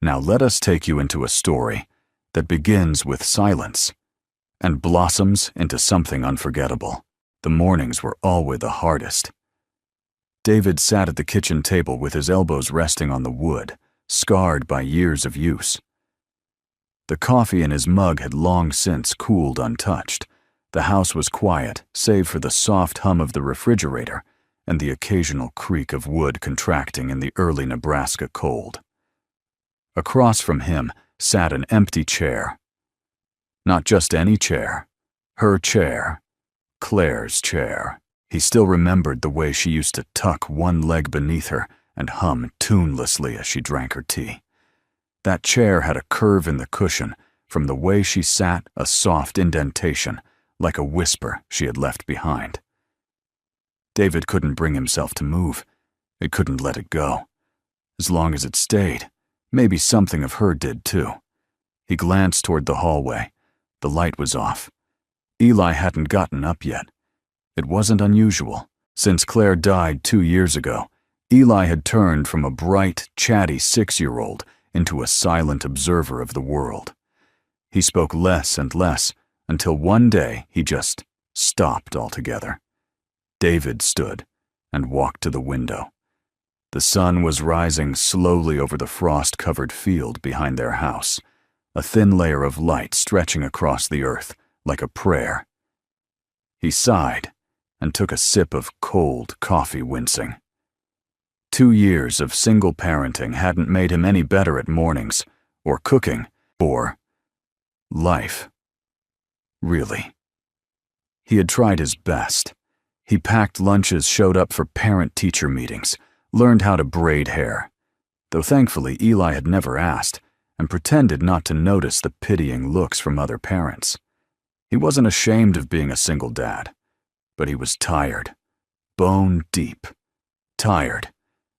Now let us take you into a story that begins with silence and blossoms into something unforgettable. The mornings were always the hardest. David sat at the kitchen table with his elbows resting on the wood, scarred by years of use. The coffee in his mug had long since cooled untouched. The house was quiet, save for the soft hum of the refrigerator and the occasional creak of wood contracting in the early Nebraska cold. Across from him sat an empty chair. Not just any chair. Her chair. Claire's chair. He still remembered the way she used to tuck one leg beneath her and hum tunelessly as she drank her tea. That chair had a curve in the cushion, from the way she sat, a soft indentation, like a whisper she had left behind. David couldn't bring himself to move. It couldn't let it go. As long as it stayed, maybe something of her did too. He glanced toward the hallway. The light was off. Eli hadn't gotten up yet. It wasn't unusual. Since Claire died 2 years ago, Eli had turned from a bright, chatty 6-year-old into a silent observer of the world. He spoke less and less until one day he just stopped altogether. David stood and walked to the window. The sun was rising slowly over the frost-covered field behind their house, a thin layer of light stretching across the earth like a prayer. He sighed and took a sip of cold coffee, wincing. 2 years of single parenting hadn't made him any better at mornings, or cooking, or life. Really. He had tried his best. He packed lunches, showed up for parent-teacher meetings, learned how to braid hair, though thankfully Eli had never asked, and pretended not to notice the pitying looks from other parents. He wasn't ashamed of being a single dad, but he was tired, bone deep, tired,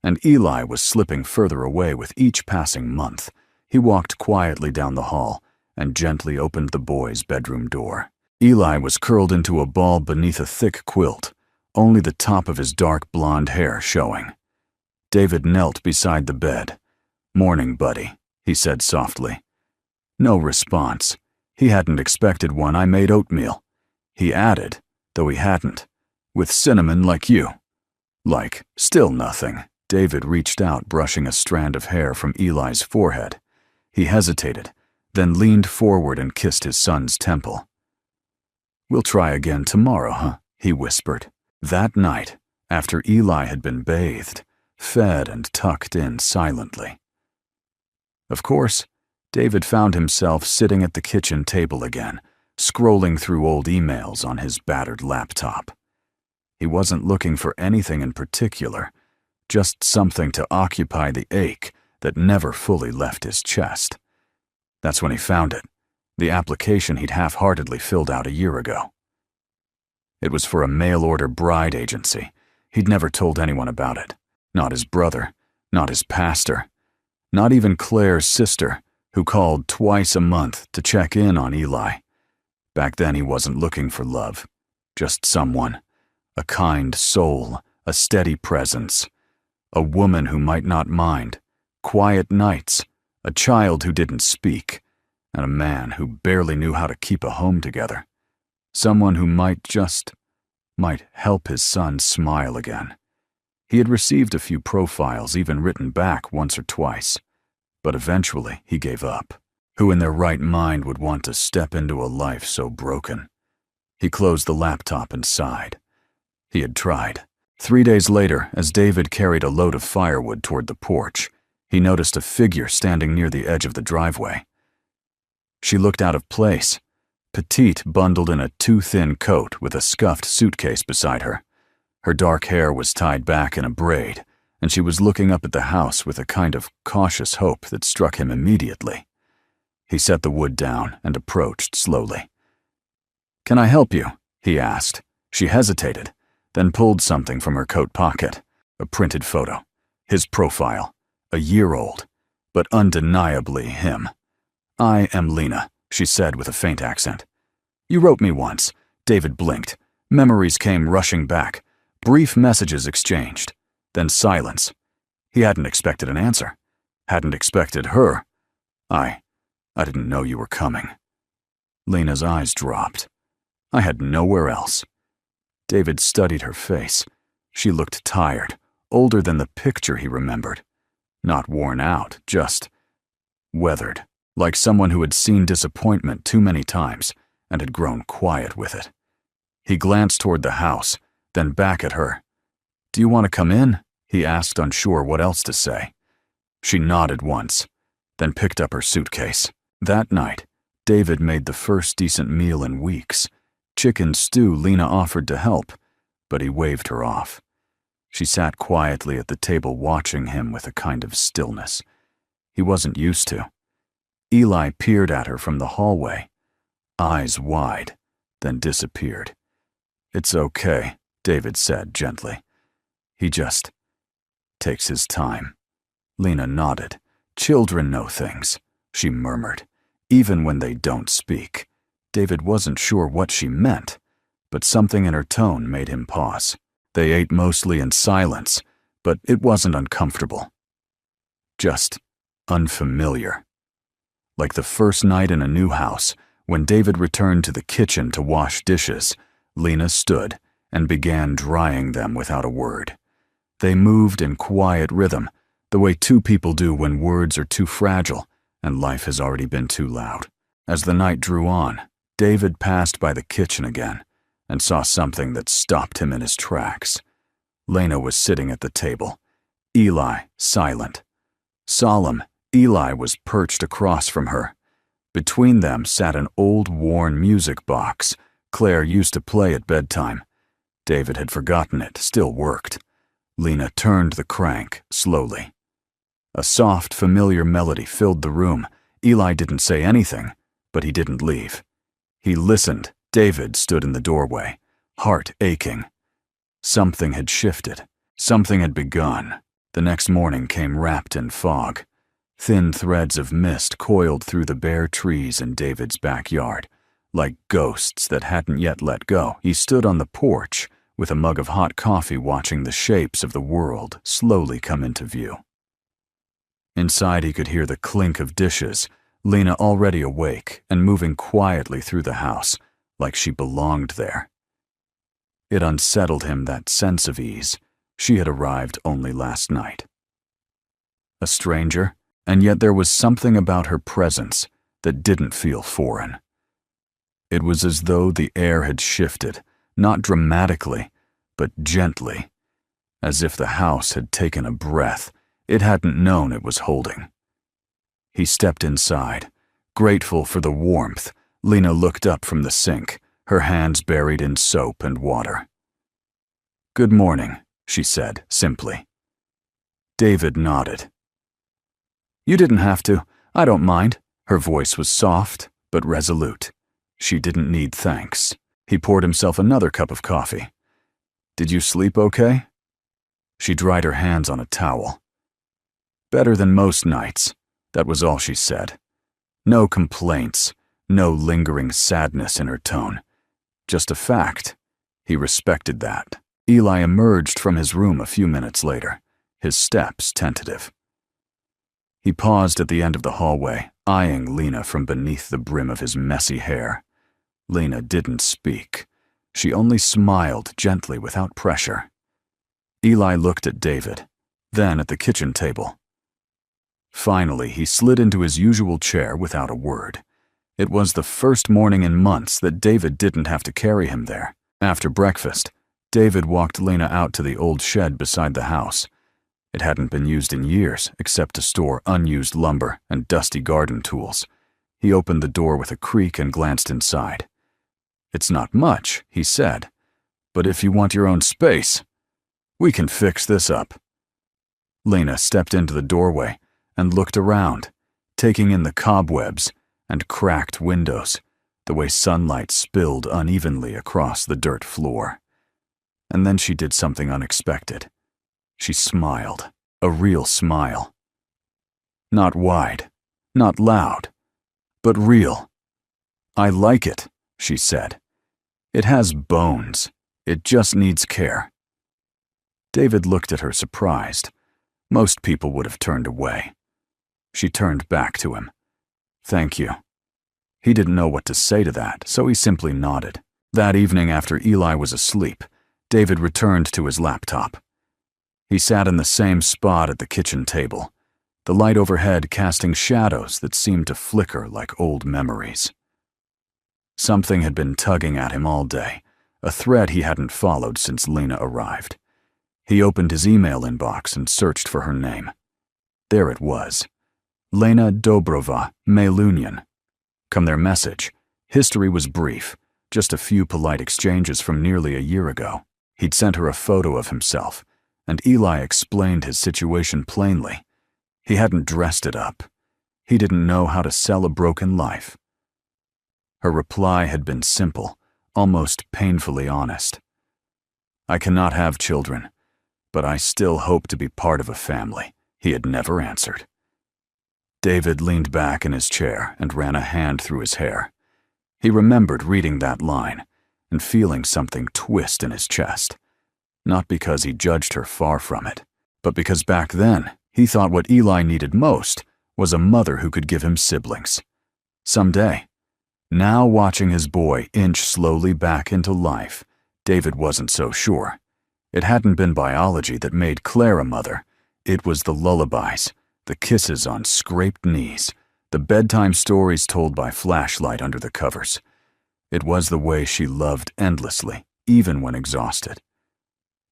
and Eli was slipping further away with each passing month. He walked quietly down the hall and gently opened the boy's bedroom door. Eli was curled into a ball beneath a thick quilt, only the top of his dark blonde hair showing. David knelt beside the bed. "Morning, buddy," he said softly. No response. He hadn't expected one. "I made oatmeal." He added, though he hadn't, "with cinnamon like you." Like, still nothing. David reached out, brushing a strand of hair from Eli's forehead. He hesitated, then leaned forward and kissed his son's temple. "We'll try again tomorrow, huh?" he whispered. That night, after Eli had been bathed, fed and tucked in silently. Of course, David found himself sitting at the kitchen table again, scrolling through old emails on his battered laptop. He wasn't looking for anything in particular, just something to occupy the ache that never fully left his chest. That's when he found it, the application he'd half-heartedly filled out a year ago. It was for a mail-order bride agency. He'd never told anyone about it. Not his brother, not his pastor, not even Claire's sister, who called twice a month to check in on Eli. Back then he wasn't looking for love, just someone, a kind soul, a steady presence, a woman who might not mind, quiet nights, a child who didn't speak, and a man who barely knew how to keep a home together. Someone who might help his son smile again. He had received a few profiles, even written back once or twice, but eventually he gave up. Who in their right mind would want to step into a life so broken? He closed the laptop and sighed. He had tried. 3 days later, as David carried a load of firewood toward the porch, he noticed a figure standing near the edge of the driveway. She looked out of place, petite, bundled in a too-thin coat with a scuffed suitcase beside her. Her dark hair was tied back in a braid, and she was looking up at the house with a kind of cautious hope that struck him immediately. He set the wood down and approached slowly. "Can I help you?" he asked. She hesitated, then pulled something from her coat pocket, a printed photo. His profile, a year old, but undeniably him. "I am Lena," she said with a faint accent. "You wrote me once." David blinked. Memories came rushing back. Brief messages exchanged, then silence. He hadn't expected an answer, hadn't expected her I didn't know you were coming." Lena's eyes dropped. "I had nowhere else." David studied her face. She looked tired, older than the picture he remembered. Not worn out, just weathered, like someone who had seen disappointment too many times and had grown quiet with it. He glanced toward the house, then back at her. "Do you want to come in?" he asked, unsure what else to say. She nodded once, then picked up her suitcase. That night, David made the first decent meal in weeks. Chicken stew Lena offered to help, but he waved her off. She sat quietly at the table watching him with a kind of stillness he wasn't used to. Eli peered at her from the hallway, eyes wide, then disappeared. "It's okay," David said gently. "He just takes his time." Lena nodded. "Children know things," she murmured, "even when they don't speak." David wasn't sure what she meant, but something in her tone made him pause. They ate mostly in silence, but it wasn't uncomfortable. Just unfamiliar. Like the first night in a new house, when David returned to the kitchen to wash dishes, Lena stood and began drying them without a word. They moved in quiet rhythm, the way two people do when words are too fragile and life has already been too loud. As the night drew on, David passed by the kitchen again and saw something that stopped him in his tracks. Lena was sitting at the table, Eli silent. Solemn, Eli was perched across from her. Between them sat an old, worn music box Claire used to play at bedtime. David had forgotten it still worked. Lena turned the crank slowly. A soft, familiar melody filled the room. Eli didn't say anything, but he didn't leave. He listened. David stood in the doorway, heart aching. Something had shifted. Something had begun. The next morning came wrapped in fog. Thin threads of mist coiled through the bare trees in David's backyard. Like ghosts that hadn't yet let go, he stood on the porch with a mug of hot coffee watching the shapes of the world slowly come into view. Inside he could hear the clink of dishes, Lena already awake and moving quietly through the house, like she belonged there. It unsettled him, that sense of ease. She had arrived only last night. A stranger, and yet there was something about her presence that didn't feel foreign. It was as though the air had shifted, not dramatically, but gently, as if the house had taken a breath it hadn't known it was holding. He stepped inside. Grateful for the warmth, Lena looked up from the sink, her hands buried in soap and water. "Good morning," she said simply. David nodded. "You didn't have to. I don't mind." Her voice was soft but resolute. She didn't need thanks. He poured himself another cup of coffee. "Did you sleep okay?" She dried her hands on a towel. "Better than most nights." That was all she said. No complaints, no lingering sadness in her tone. Just a fact. He respected that. Eli emerged from his room a few minutes later, his steps tentative. He paused at the end of the hallway, eyeing Lena from beneath the brim of his messy hair. Lena didn't speak. She only smiled gently without pressure. Eli looked at David, then at the kitchen table. Finally, he slid into his usual chair without a word. It was the first morning in months that David didn't have to carry him there. After breakfast, David walked Lena out to the old shed beside the house. It hadn't been used in years, except to store unused lumber and dusty garden tools. He opened the door with a creak and glanced inside. "It's not much," he said, "but if you want your own space, we can fix this up." Lena stepped into the doorway and looked around, taking in the cobwebs and cracked windows, the way sunlight spilled unevenly across the dirt floor. And then she did something unexpected. She smiled, a real smile. Not wide, not loud, but real. "I like it," she said. "It has bones. It just needs care." David looked at her surprised. Most people would have turned away. She turned back to him. "Thank you." He didn't know what to say to that, so he simply nodded. That evening, after Eli was asleep, David returned to his laptop. He sat in the same spot at the kitchen table, the light overhead casting shadows that seemed to flicker like old memories. Something had been tugging at him all day, a thread he hadn't followed since Lena arrived. He opened his email inbox and searched for her name. There it was. Lena Dobrova, Melunian. Come their message. History was brief, just a few polite exchanges from nearly a year ago. He'd sent her a photo of himself, and Eli explained his situation plainly. He hadn't dressed it up. He didn't know how to sell a broken life. Her reply had been simple, almost painfully honest. "I cannot have children, but I still hope to be part of a family," he had never answered. David leaned back in his chair and ran a hand through his hair. He remembered reading that line and feeling something twist in his chest. Not because he judged her, far from it, but because back then he thought what Eli needed most was a mother who could give him siblings. Someday. Now, watching his boy inch slowly back into life, David wasn't so sure. It hadn't been biology that made Claire a mother. It was the lullabies, the kisses on scraped knees, the bedtime stories told by flashlight under the covers. It was the way she loved endlessly, even when exhausted.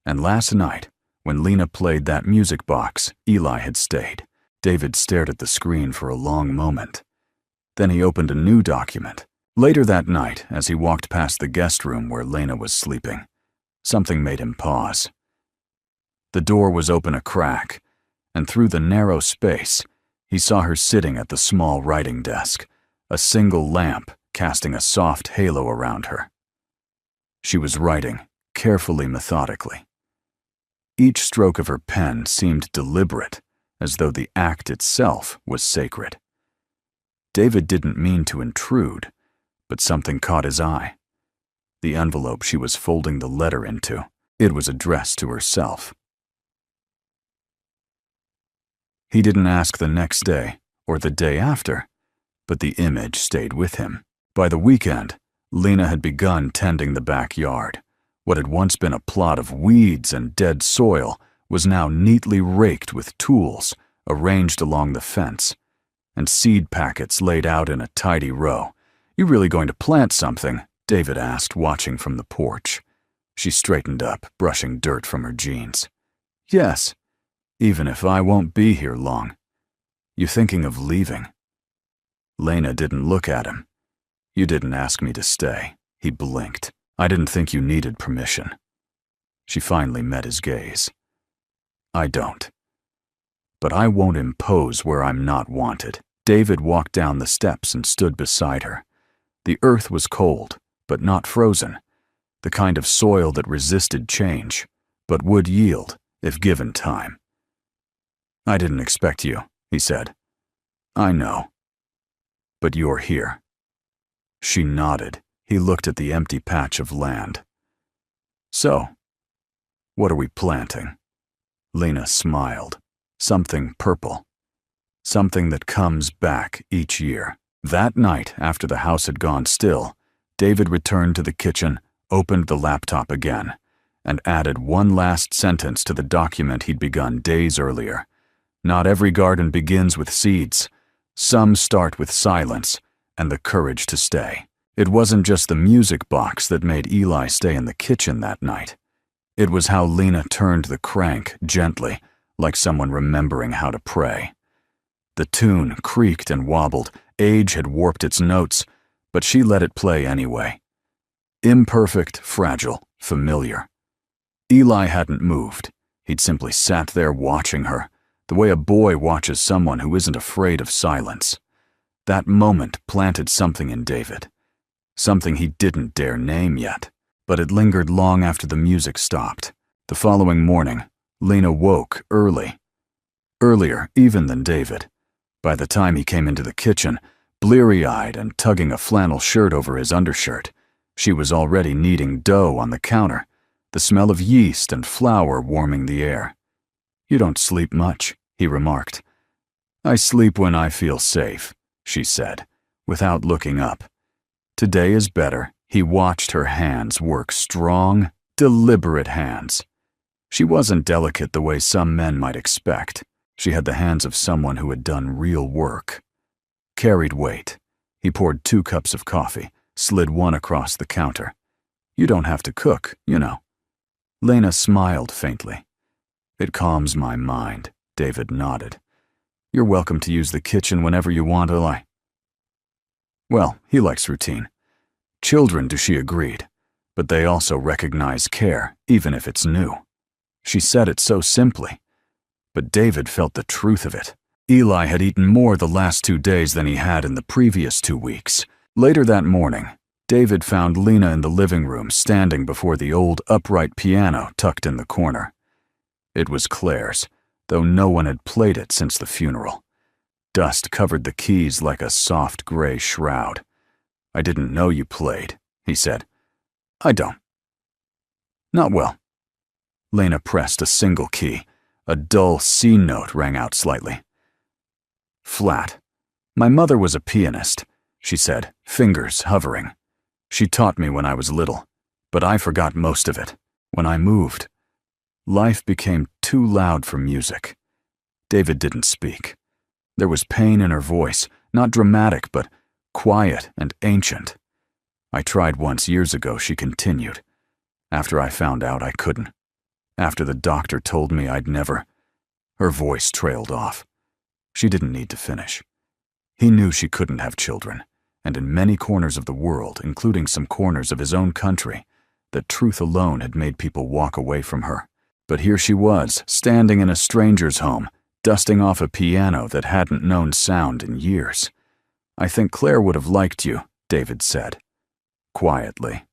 And last night, when Lena played that music box, Eli had stayed. David stared at the screen for a long moment. Then he opened a new document. Later that night, as he walked past the guest room where Lena was sleeping, something made him pause. The door was open a crack, and through the narrow space, he saw her sitting at the small writing desk, a single lamp casting a soft halo around her. She was writing, carefully, methodically. Each stroke of her pen seemed deliberate, as though the act itself was sacred. David didn't mean to intrude, but something caught his eye. The envelope she was folding the letter into. It was addressed to herself. He didn't ask the next day or the day after, but the image stayed with him. By the weekend, Lena had begun tending the backyard. What had once been a plot of weeds and dead soil was now neatly raked with tools arranged along the fence, and seed packets laid out in a tidy row. "You really going to plant something?" David asked, watching from the porch. She straightened up, brushing dirt from her jeans. "Yes, even if I won't be here long." "You thinking of leaving?" Lena didn't look at him. "You didn't ask me to stay." He blinked. "I didn't think you needed permission." She finally met his gaze. "I don't. But I won't impose where I'm not wanted." David walked down the steps and stood beside her. The earth was cold, but not frozen, the kind of soil that resisted change, but would yield if given time. "I didn't expect you," he said. "I know. But you're here." She nodded. He looked at the empty patch of land. "So, what are we planting?" Lena smiled. "Something purple. Something that comes back each year." That night, after the house had gone still, David returned to the kitchen, opened the laptop again, and added one last sentence to the document he'd begun days earlier. "Not every garden begins with seeds. Some start with silence and the courage to stay." It wasn't just the music box that made Eli stay in the kitchen that night. It was how Lena turned the crank gently, like someone remembering how to pray. The tune creaked and wobbled. Age had warped its notes, but she let it play anyway. Imperfect, fragile, familiar. Eli hadn't moved. He'd simply sat there watching her, the way a boy watches someone who isn't afraid of silence. That moment planted something in David. Something he didn't dare name yet, but it lingered long after the music stopped. The following morning, Lena woke early. Earlier even than David. By the time he came into the kitchen, bleary-eyed and tugging a flannel shirt over his undershirt, she was already kneading dough on the counter, the smell of yeast and flour warming the air. "You don't sleep much," he remarked. "I sleep when I feel safe," she said, without looking up. Today is better. He watched her hands work, strong, deliberate hands. She wasn't delicate the way some men might expect. She had the hands of someone who had done real work. Carried weight. He poured 2 cups of coffee, slid one across the counter. You don't have to cook, you know. Lena smiled faintly. It calms my mind, David nodded. You're welcome to use the kitchen whenever you want, Eli. Well, he likes routine. Children do, she agreed, but they also recognize care, even if it's new. She said it so simply, but David felt the truth of it. Eli had eaten more the last 2 days than he had in the previous 2 weeks. Later that morning, David found Lena in the living room standing before the old upright piano tucked in the corner. It was Claire's, though no one had played it since the funeral. Dust covered the keys like a soft gray shroud. I didn't know you played, he said. I don't. Not well. Lena pressed a single key. A dull C note rang out slightly. Flat. My mother was a pianist, she said, fingers hovering. She taught me when I was little, but I forgot most of it. When I moved, life became too loud for music. David didn't speak. There was pain in her voice, not dramatic, but quiet and ancient. I tried once years ago, she continued. After I found out I couldn't. After the doctor told me I'd never. Her voice trailed off. She didn't need to finish. He knew she couldn't have children, and in many corners of the world, including some corners of his own country, that truth alone had made people walk away from her. But here she was, standing in a stranger's home, dusting off a piano that hadn't known sound in years. I think Claire would have liked you, David said, quietly.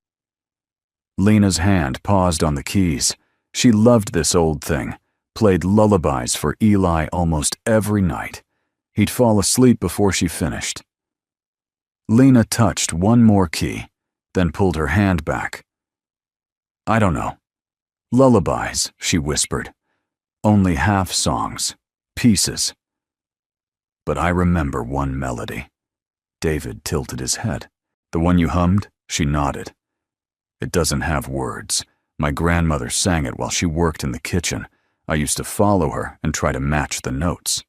Lena's hand paused on the keys. She loved this old thing, played lullabies for Eli almost every night. He'd fall asleep before she finished. Lena touched one more key, then pulled her hand back. I don't know. Lullabies, she whispered. Only half songs, pieces. But I remember one melody. David tilted his head. The one you hummed? She nodded. It doesn't have words. My grandmother sang it while she worked in the kitchen. I used to follow her and try to match the notes.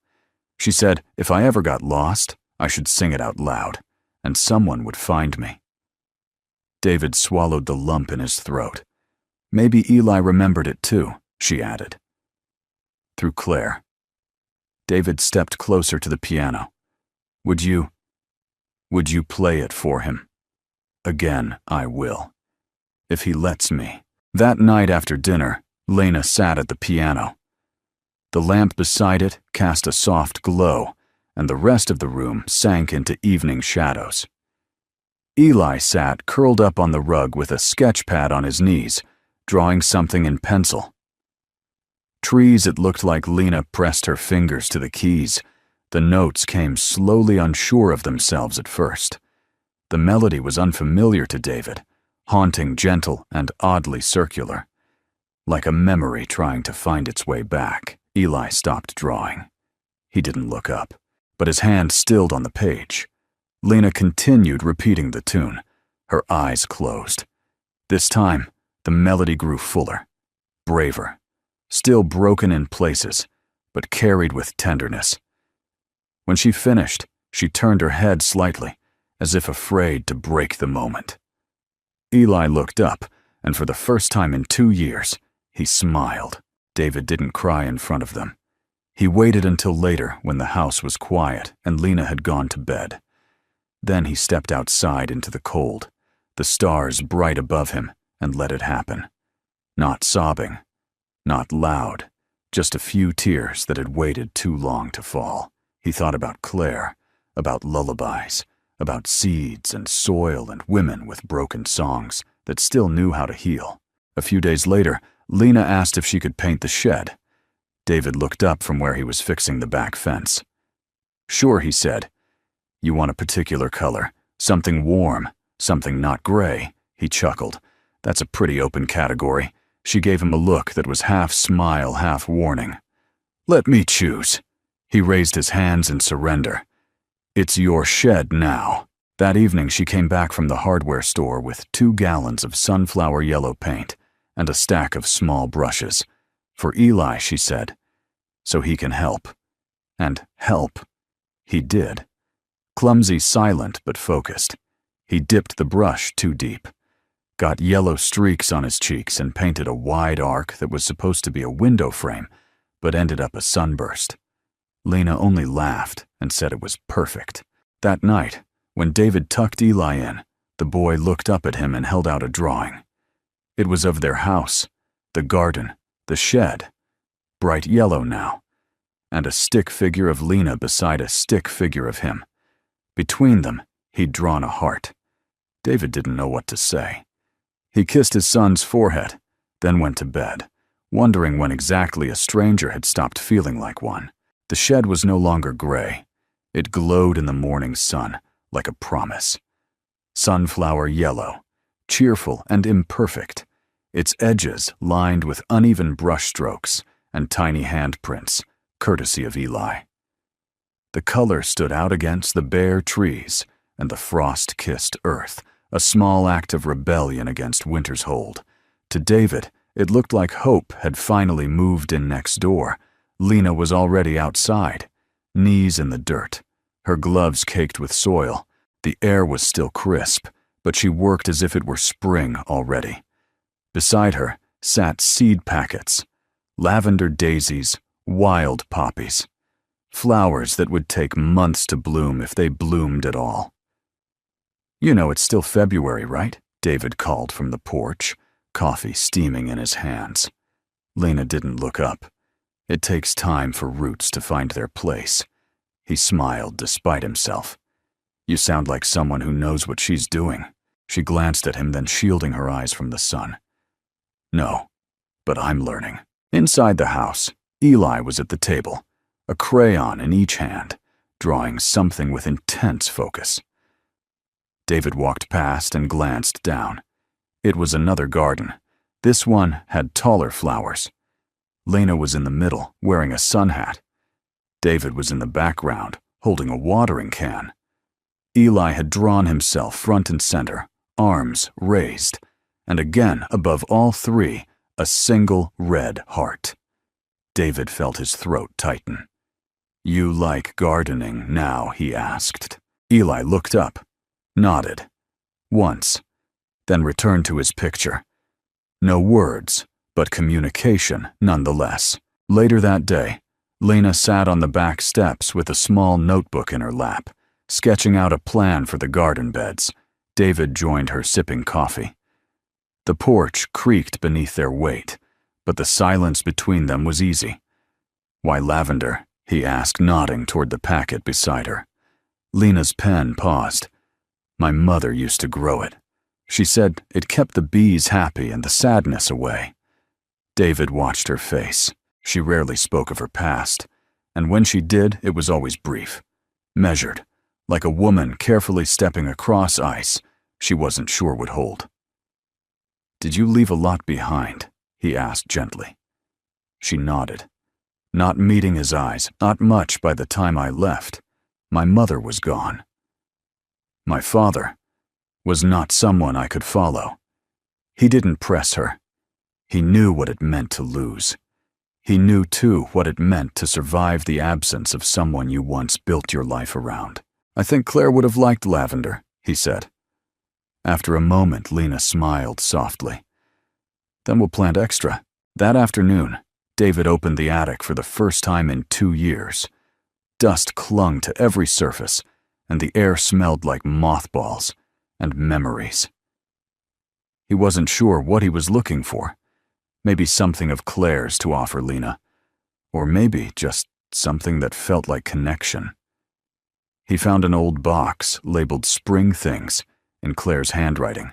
She said if I ever got lost, I should sing it out loud, and someone would find me. David swallowed the lump in his throat. Maybe Eli remembered it too, she added. Through Claire. David stepped closer to the piano. Would you play it for him? Again, I will. If he lets me. That night after dinner, Lena sat at the piano. The lamp beside it cast a soft glow, and the rest of the room sank into evening shadows. Eli sat curled up on the rug with a sketch pad on his knees, drawing something in pencil. Trees, it looked like Lena pressed her fingers to the keys. The notes came slowly, unsure of themselves at first. The melody was unfamiliar to David, haunting, gentle, and oddly circular. Like a memory trying to find its way back, Eli stopped drawing. He didn't look up, but his hand stilled on the page. Lena continued repeating the tune, her eyes closed. This time, the melody grew fuller, braver, still broken in places, but carried with tenderness. When she finished, she turned her head slightly, as if afraid to break the moment. Eli looked up, and for the first time in 2 years, he smiled. David didn't cry in front of them. He waited until later when the house was quiet and Lena had gone to bed. Then he stepped outside into the cold, the stars bright above him, and let it happen. Not sobbing, not loud, just a few tears that had waited too long to fall. He thought about Claire, about lullabies, about seeds and soil and women with broken songs that still knew how to heal. A few days later, Lena asked if she could paint the shed. David looked up from where he was fixing the back fence. Sure, he said. You want a particular color, something warm, something not gray, he chuckled. That's a pretty open category. She gave him a look that was half smile, half warning. Let me choose. He raised his hands in surrender. "It's your shed now." That evening she came back from the hardware store with 2 gallons of sunflower yellow paint and a stack of small brushes. For Eli, she said, so he can help. And help. He did. Clumsy, silent, but focused. He dipped the brush too deep, got yellow streaks on his cheeks, and painted a wide arc that was supposed to be a window frame, but ended up a sunburst. Lena only laughed and said it was perfect. That night, when David tucked Eli in, the boy looked up at him and held out a drawing. It was of their house, the garden, the shed, bright yellow now, and a stick figure of Lena beside a stick figure of him. Between them, he'd drawn a heart. David didn't know what to say. He kissed his son's forehead, then went to bed, wondering when exactly a stranger had stopped feeling like one. The shed was no longer gray. It glowed in the morning sun, like a promise. Sunflower yellow, cheerful and imperfect, its edges lined with uneven brush strokes and tiny handprints, courtesy of Eli. The color stood out against the bare trees and the frost-kissed earth, a small act of rebellion against winter's hold. To David, it looked like hope had finally moved in next door. Lena was already outside, knees in the dirt, her gloves caked with soil. The air was still crisp, but she worked as if it were spring already. Beside her sat seed packets, lavender daisies, wild poppies, flowers that would take months to bloom if they bloomed at all. "You know it's still February, right?" David called from the porch, coffee steaming in his hands. Lena didn't look up. It takes time for roots to find their place. He smiled despite himself. "You sound like someone who knows what she's doing." She glanced at him, then shielding her eyes from the sun. "No, but I'm learning." Inside the house, Eli was at the table, a crayon in each hand, drawing something with intense focus. David walked past and glanced down. It was another garden. This one had taller flowers. Lena was in the middle, wearing a sun hat. David was in the background, holding a watering can. Eli had drawn himself front and center, arms raised, and again, above all three, a single red heart. David felt his throat tighten. "You like gardening now?" he asked. Eli looked up, nodded, once, then returned to his picture. No words, but communication nonetheless. Later that day, Lena sat on the back steps with a small notebook in her lap, sketching out a plan for the garden beds. David joined her sipping coffee. The porch creaked beneath their weight, but the silence between them was easy. "Why lavender?" he asked, nodding toward the packet beside her. Lena's pen paused. "My mother used to grow it. She said it kept the bees happy and the sadness away." David watched her face. She rarely spoke of her past, and when she did, it was always brief, measured, like a woman carefully stepping across ice she wasn't sure would hold. "Did you leave a lot behind?" he asked gently. She nodded. "Not meeting his eyes, not much by the time I left. My mother was gone. My father was not someone I could follow. He didn't press her. He knew what it meant to lose. He knew, too, what it meant to survive the absence of someone you once built your life around. I think Claire would have liked lavender," he said. After a moment, Lena smiled softly. "Then we'll plant extra." That afternoon, David opened the attic for the first time in 2 years. Dust clung to every surface, and the air smelled like mothballs and memories. He wasn't sure what he was looking for. Maybe something of Claire's to offer Lena, or maybe just something that felt like connection. He found an old box labeled Spring Things in Claire's handwriting.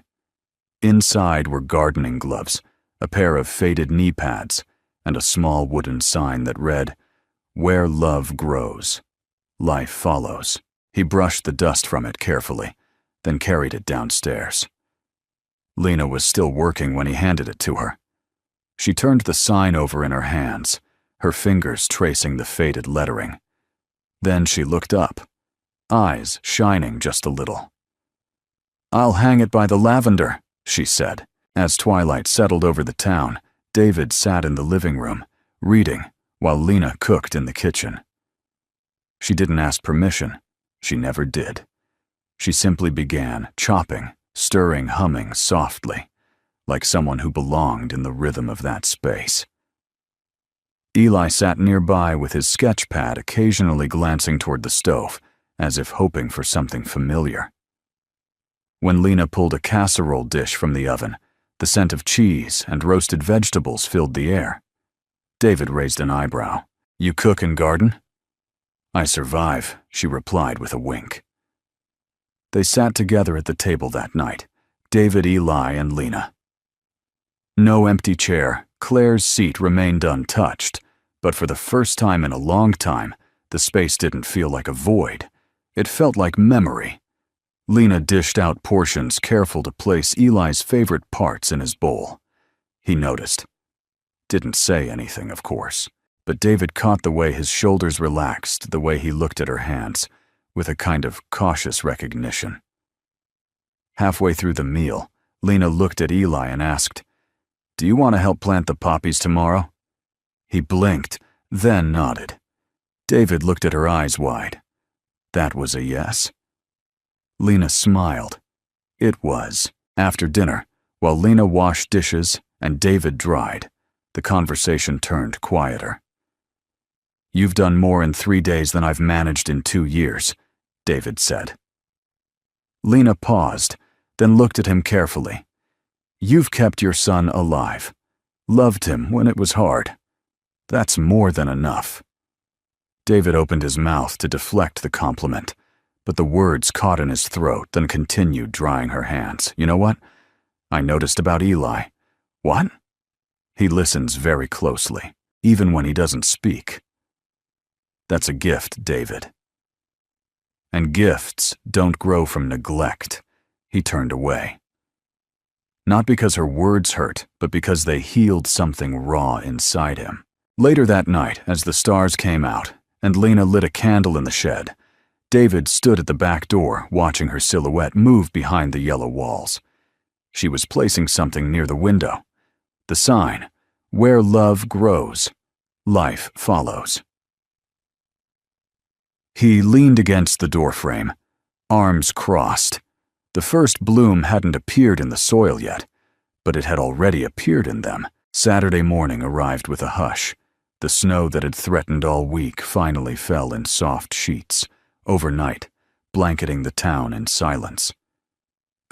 Inside were gardening gloves, a pair of faded knee pads, and a small wooden sign that read, "Where love grows, life follows." He brushed the dust from it carefully, then carried it downstairs. Lena was still working when he handed it to her. She turned the sign over in her hands, her fingers tracing the faded lettering. Then she looked up. eyes shining just a little. "I'll hang it by the lavender," she said. As twilight settled over the town, David sat in the living room, reading, while Lena cooked in the kitchen. She didn't ask permission. She never did. She simply began, chopping, stirring, humming softly, like someone who belonged in the rhythm of that space. Eli sat nearby with his sketch pad, occasionally glancing toward the stove, as if hoping for something familiar. When Lena pulled a casserole dish from the oven, the scent of cheese and roasted vegetables filled the air. David raised an eyebrow. "You cook and garden?" "I survive," she replied with a wink. They sat together at the table that night, David, Eli, and Lena. No empty chair. Claire's seat remained untouched, but for the first time in a long time, the space didn't feel like a void. It felt like memory. Lena dished out portions, careful to place Eli's favorite parts in his bowl. He noticed. Didn't say anything, of course, but David caught the way his shoulders relaxed, the way he looked at her hands, with a kind of cautious recognition. Halfway through the meal, Lena looked at Eli and asked, "Do you want to help plant the poppies tomorrow?" He blinked, then nodded. David looked at her eyes wide. That was a yes. Lena smiled. It was. After dinner, while Lena washed dishes and David dried, the conversation turned quieter. "You've done more in 3 days than I've managed in 2 years, David said. Lena paused, then looked at him carefully. "You've kept your son alive. Loved him when it was hard. That's more than enough." David opened his mouth to deflect the compliment, but the words caught in his throat, then continued, drying her hands. "You know what? I noticed about Eli." "What?" "He listens very closely, even when he doesn't speak." "That's a gift, David." "And gifts don't grow from neglect." He turned away. Not because her words hurt, but because they healed something raw inside him. Later that night, as the stars came out, and Lena lit a candle in the shed, David stood at the back door, watching her silhouette move behind the yellow walls. She was placing something near the window. The sign, "Where love grows, life follows." He leaned against the doorframe, arms crossed. The first bloom hadn't appeared in the soil yet, but it had already appeared in them. Saturday morning arrived with a hush. The snow that had threatened all week finally fell in soft sheets, overnight, blanketing the town in silence.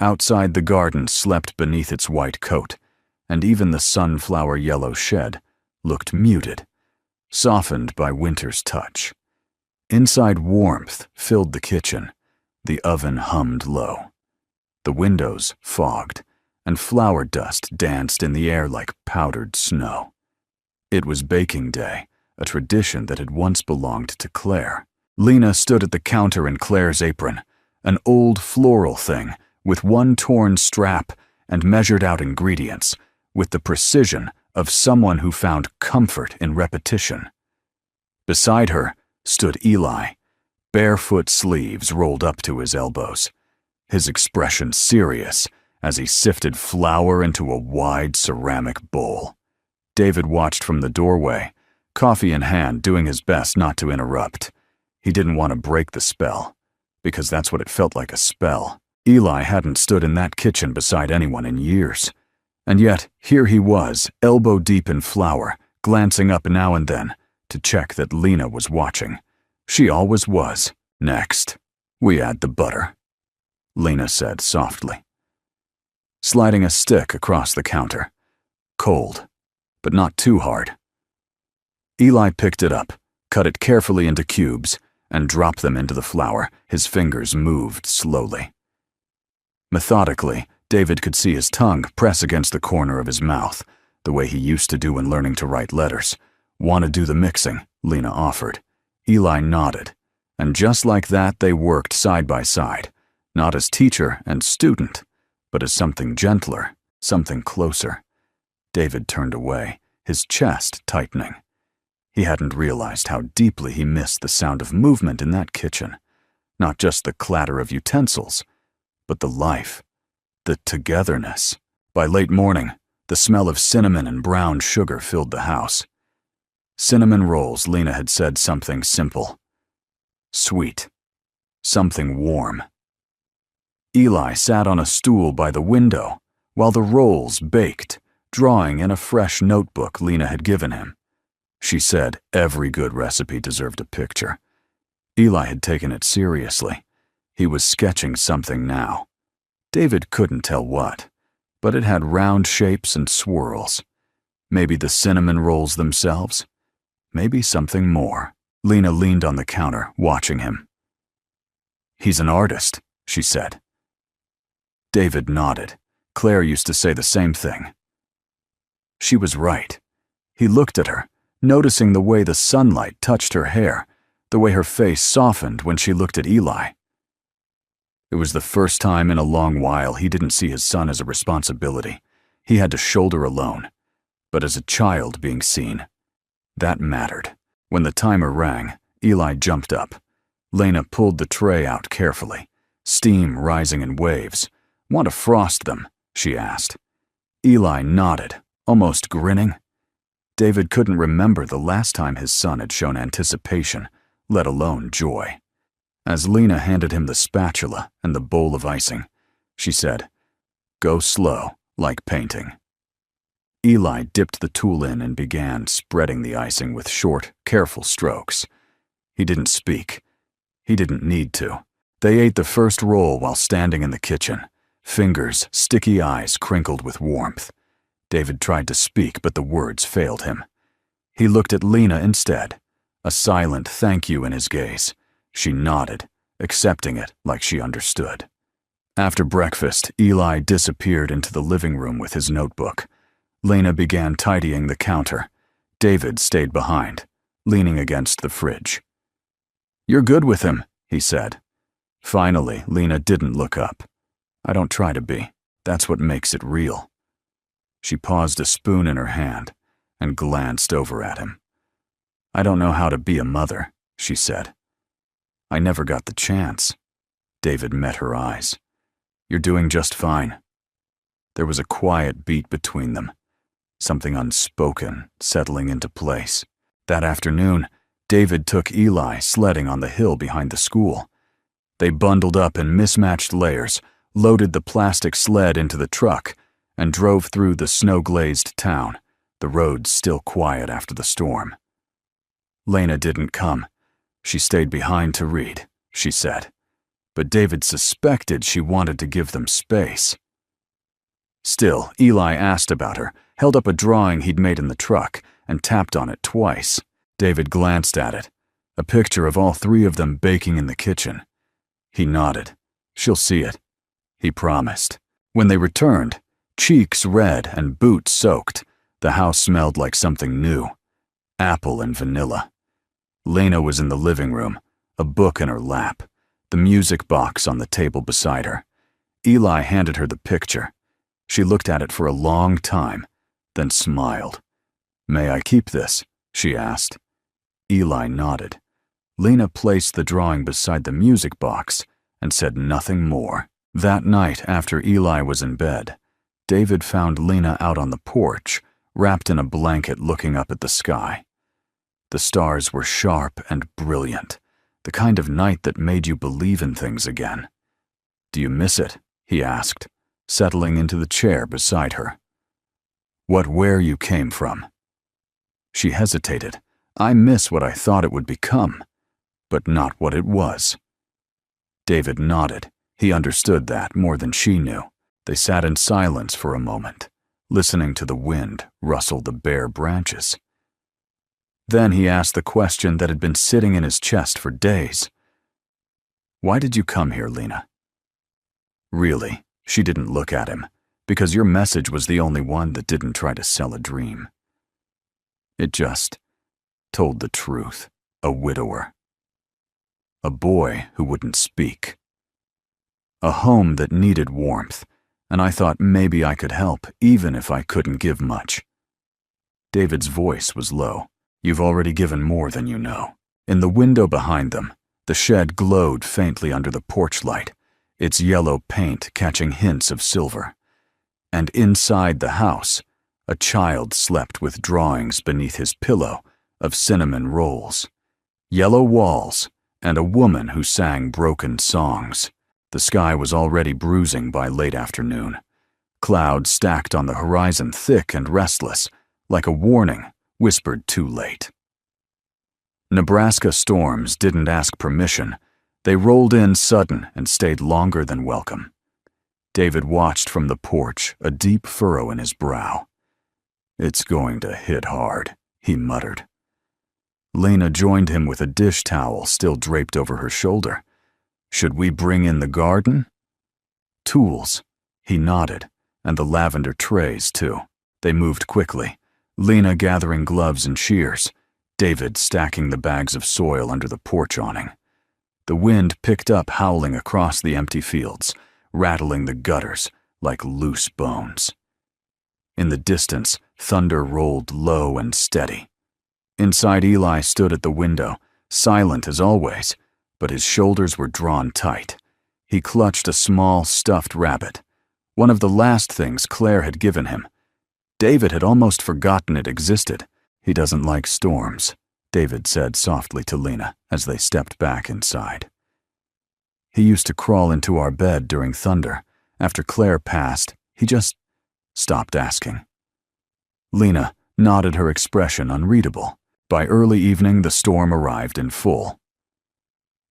Outside, the garden slept beneath its white coat, and even the sunflower yellow shed looked muted, softened by winter's touch. Inside, warmth filled the kitchen. The oven hummed low. The windows fogged, and flour dust danced in the air like powdered snow. It was baking day, a tradition that had once belonged to Claire. Lena stood at the counter in Claire's apron, an old floral thing with one torn strap, and measured out ingredients with the precision of someone who found comfort in repetition. Beside her stood Eli, barefoot sleeves rolled up to his elbows, his expression serious as he sifted flour into a wide ceramic bowl. David watched from the doorway, coffee in hand, doing his best not to interrupt. He didn't want to break the spell, because that's what it felt like, a spell. Eli hadn't stood in that kitchen beside anyone in years. And yet, here he was, elbow deep in flour, glancing up now and then to check that Lena was watching. She always was. "Next, we add the butter," Lena said softly, sliding a stick across the counter. Cold, but not too hard. Eli picked it up, cut it carefully into cubes, and dropped them into the flour. His fingers moved slowly. Methodically, David could see his tongue press against the corner of his mouth, the way he used to do when learning to write letters. "Want to do the mixing?" Lena offered. Eli nodded, and just like that they worked side by side, not as teacher and student, but as something gentler, something closer. David turned away, his chest tightening. He hadn't realized how deeply he missed the sound of movement in that kitchen. Not just the clatter of utensils, but the life, the togetherness. By late morning, the smell of cinnamon and brown sugar filled the house. Cinnamon rolls, Lena had said something simple. Sweet. Something warm. Eli sat on a stool by the window while the rolls baked, drawing in a fresh notebook Lena had given him. She said every good recipe deserved a picture. Eli had taken it seriously. He was sketching something now. David couldn't tell what, but it had round shapes and swirls. Maybe the cinnamon rolls themselves. Maybe something more. Lena leaned on the counter, watching him. "He's an artist," she said. David nodded. Claire used to say the same thing. She was right. He looked at her, noticing the way the sunlight touched her hair, the way her face softened when she looked at Eli. It was the first time in a long while he didn't see his son as a responsibility he had to shoulder alone, but as a child being seen. That mattered. When the timer rang, Eli jumped up. Lena pulled the tray out carefully, steam rising in waves. "Want to frost them?" she asked. Eli nodded, almost grinning. David couldn't remember the last time his son had shown anticipation, let alone joy. As Lena handed him the spatula and the bowl of icing, she said, "Go slow, like painting." Eli dipped the tool in and began spreading the icing with short, careful strokes. He didn't speak. He didn't need to. They ate the first roll while standing in the kitchen, fingers, sticky eyes crinkled with warmth. David tried to speak, but the words failed him. He looked at Lena instead, a silent thank you in his gaze. She nodded, accepting it like she understood. After breakfast, Eli disappeared into the living room with his notebook. Lena began tidying the counter. David stayed behind, leaning against the fridge. "You're good with him," he said. Finally, Lena didn't look up. "I don't try to be. That's what makes it real." She paused, a spoon in her hand, and glanced over at him. "I don't know how to be a mother," she said. "I never got the chance." David met her eyes. "You're doing just fine." There was a quiet beat between them, something unspoken settling into place. That afternoon, David took Eli sledding on the hill behind the school. They bundled up in mismatched layers, loaded the plastic sled into the truck, and drove through the snow-glazed town, the roads still quiet after the storm. Lena didn't come. She stayed behind to read, she said. But David suspected she wanted to give them space. Still, Eli asked about her, held up a drawing he'd made in the truck, and tapped on it twice. David glanced at it, a picture of all three of them baking in the kitchen. He nodded. "She'll see it," he promised. When they returned, cheeks red and boots soaked, the house smelled like something new. Apple and vanilla. Lena was in the living room, a book in her lap, the music box on the table beside her. Eli handed her the picture. She looked at it for a long time, then smiled. "May I keep this?" she asked. Eli nodded. Lena placed the drawing beside the music box and said nothing more. That night, after Eli was in bed, David found Lena out on the porch, wrapped in a blanket looking up at the sky. The stars were sharp and brilliant, the kind of night that made you believe in things again. "Do you miss it?" he asked, settling into the chair beside her. "Where you came from?" She hesitated. "I miss what I thought it would become, but not what it was." David nodded. He understood that more than she knew. They sat in silence for a moment, listening to the wind rustle the bare branches. Then he asked the question that had been sitting in his chest for days. "Why did you come here, Lena?" Really, she didn't look at him, because your message was the only one that didn't try to sell a dream. It just told the truth. A widower. A boy who wouldn't speak. A home that needed warmth, and I thought maybe I could help, even if I couldn't give much. David's voice was low. "You've already given more than you know." In the window behind them, The shed glowed faintly under the porch light, its yellow paint catching hints of silver. And inside the house, a child slept with drawings beneath his pillow of cinnamon rolls, yellow walls, and a woman who sang broken songs. The sky was already bruising by late afternoon. Clouds stacked on the horizon, thick and restless, like a warning whispered too late. Nebraska storms didn't ask permission. They rolled in sudden and stayed longer than welcome. David watched from the porch, a deep furrow in his brow. "It's going to hit hard," he muttered. Lena joined him with a dish towel still draped over her shoulder. "Should we bring in the garden?" "Tools," he nodded, "and the lavender trays, too." They moved quickly, Lena gathering gloves and shears, David stacking the bags of soil under the porch awning. The wind picked up, howling across the empty fields, rattling the gutters like loose bones. In the distance, thunder rolled low and steady. Inside, Eli stood at the window, silent as always, but his shoulders were drawn tight. He clutched a small, stuffed rabbit, one of the last things Claire had given him. David had almost forgotten it existed. "He doesn't like storms," David said softly to Lena as they stepped back inside. "He used to crawl into our bed during thunder. After Claire passed, he just stopped asking." Lena nodded, her expression unreadable. By early evening, the storm arrived in full.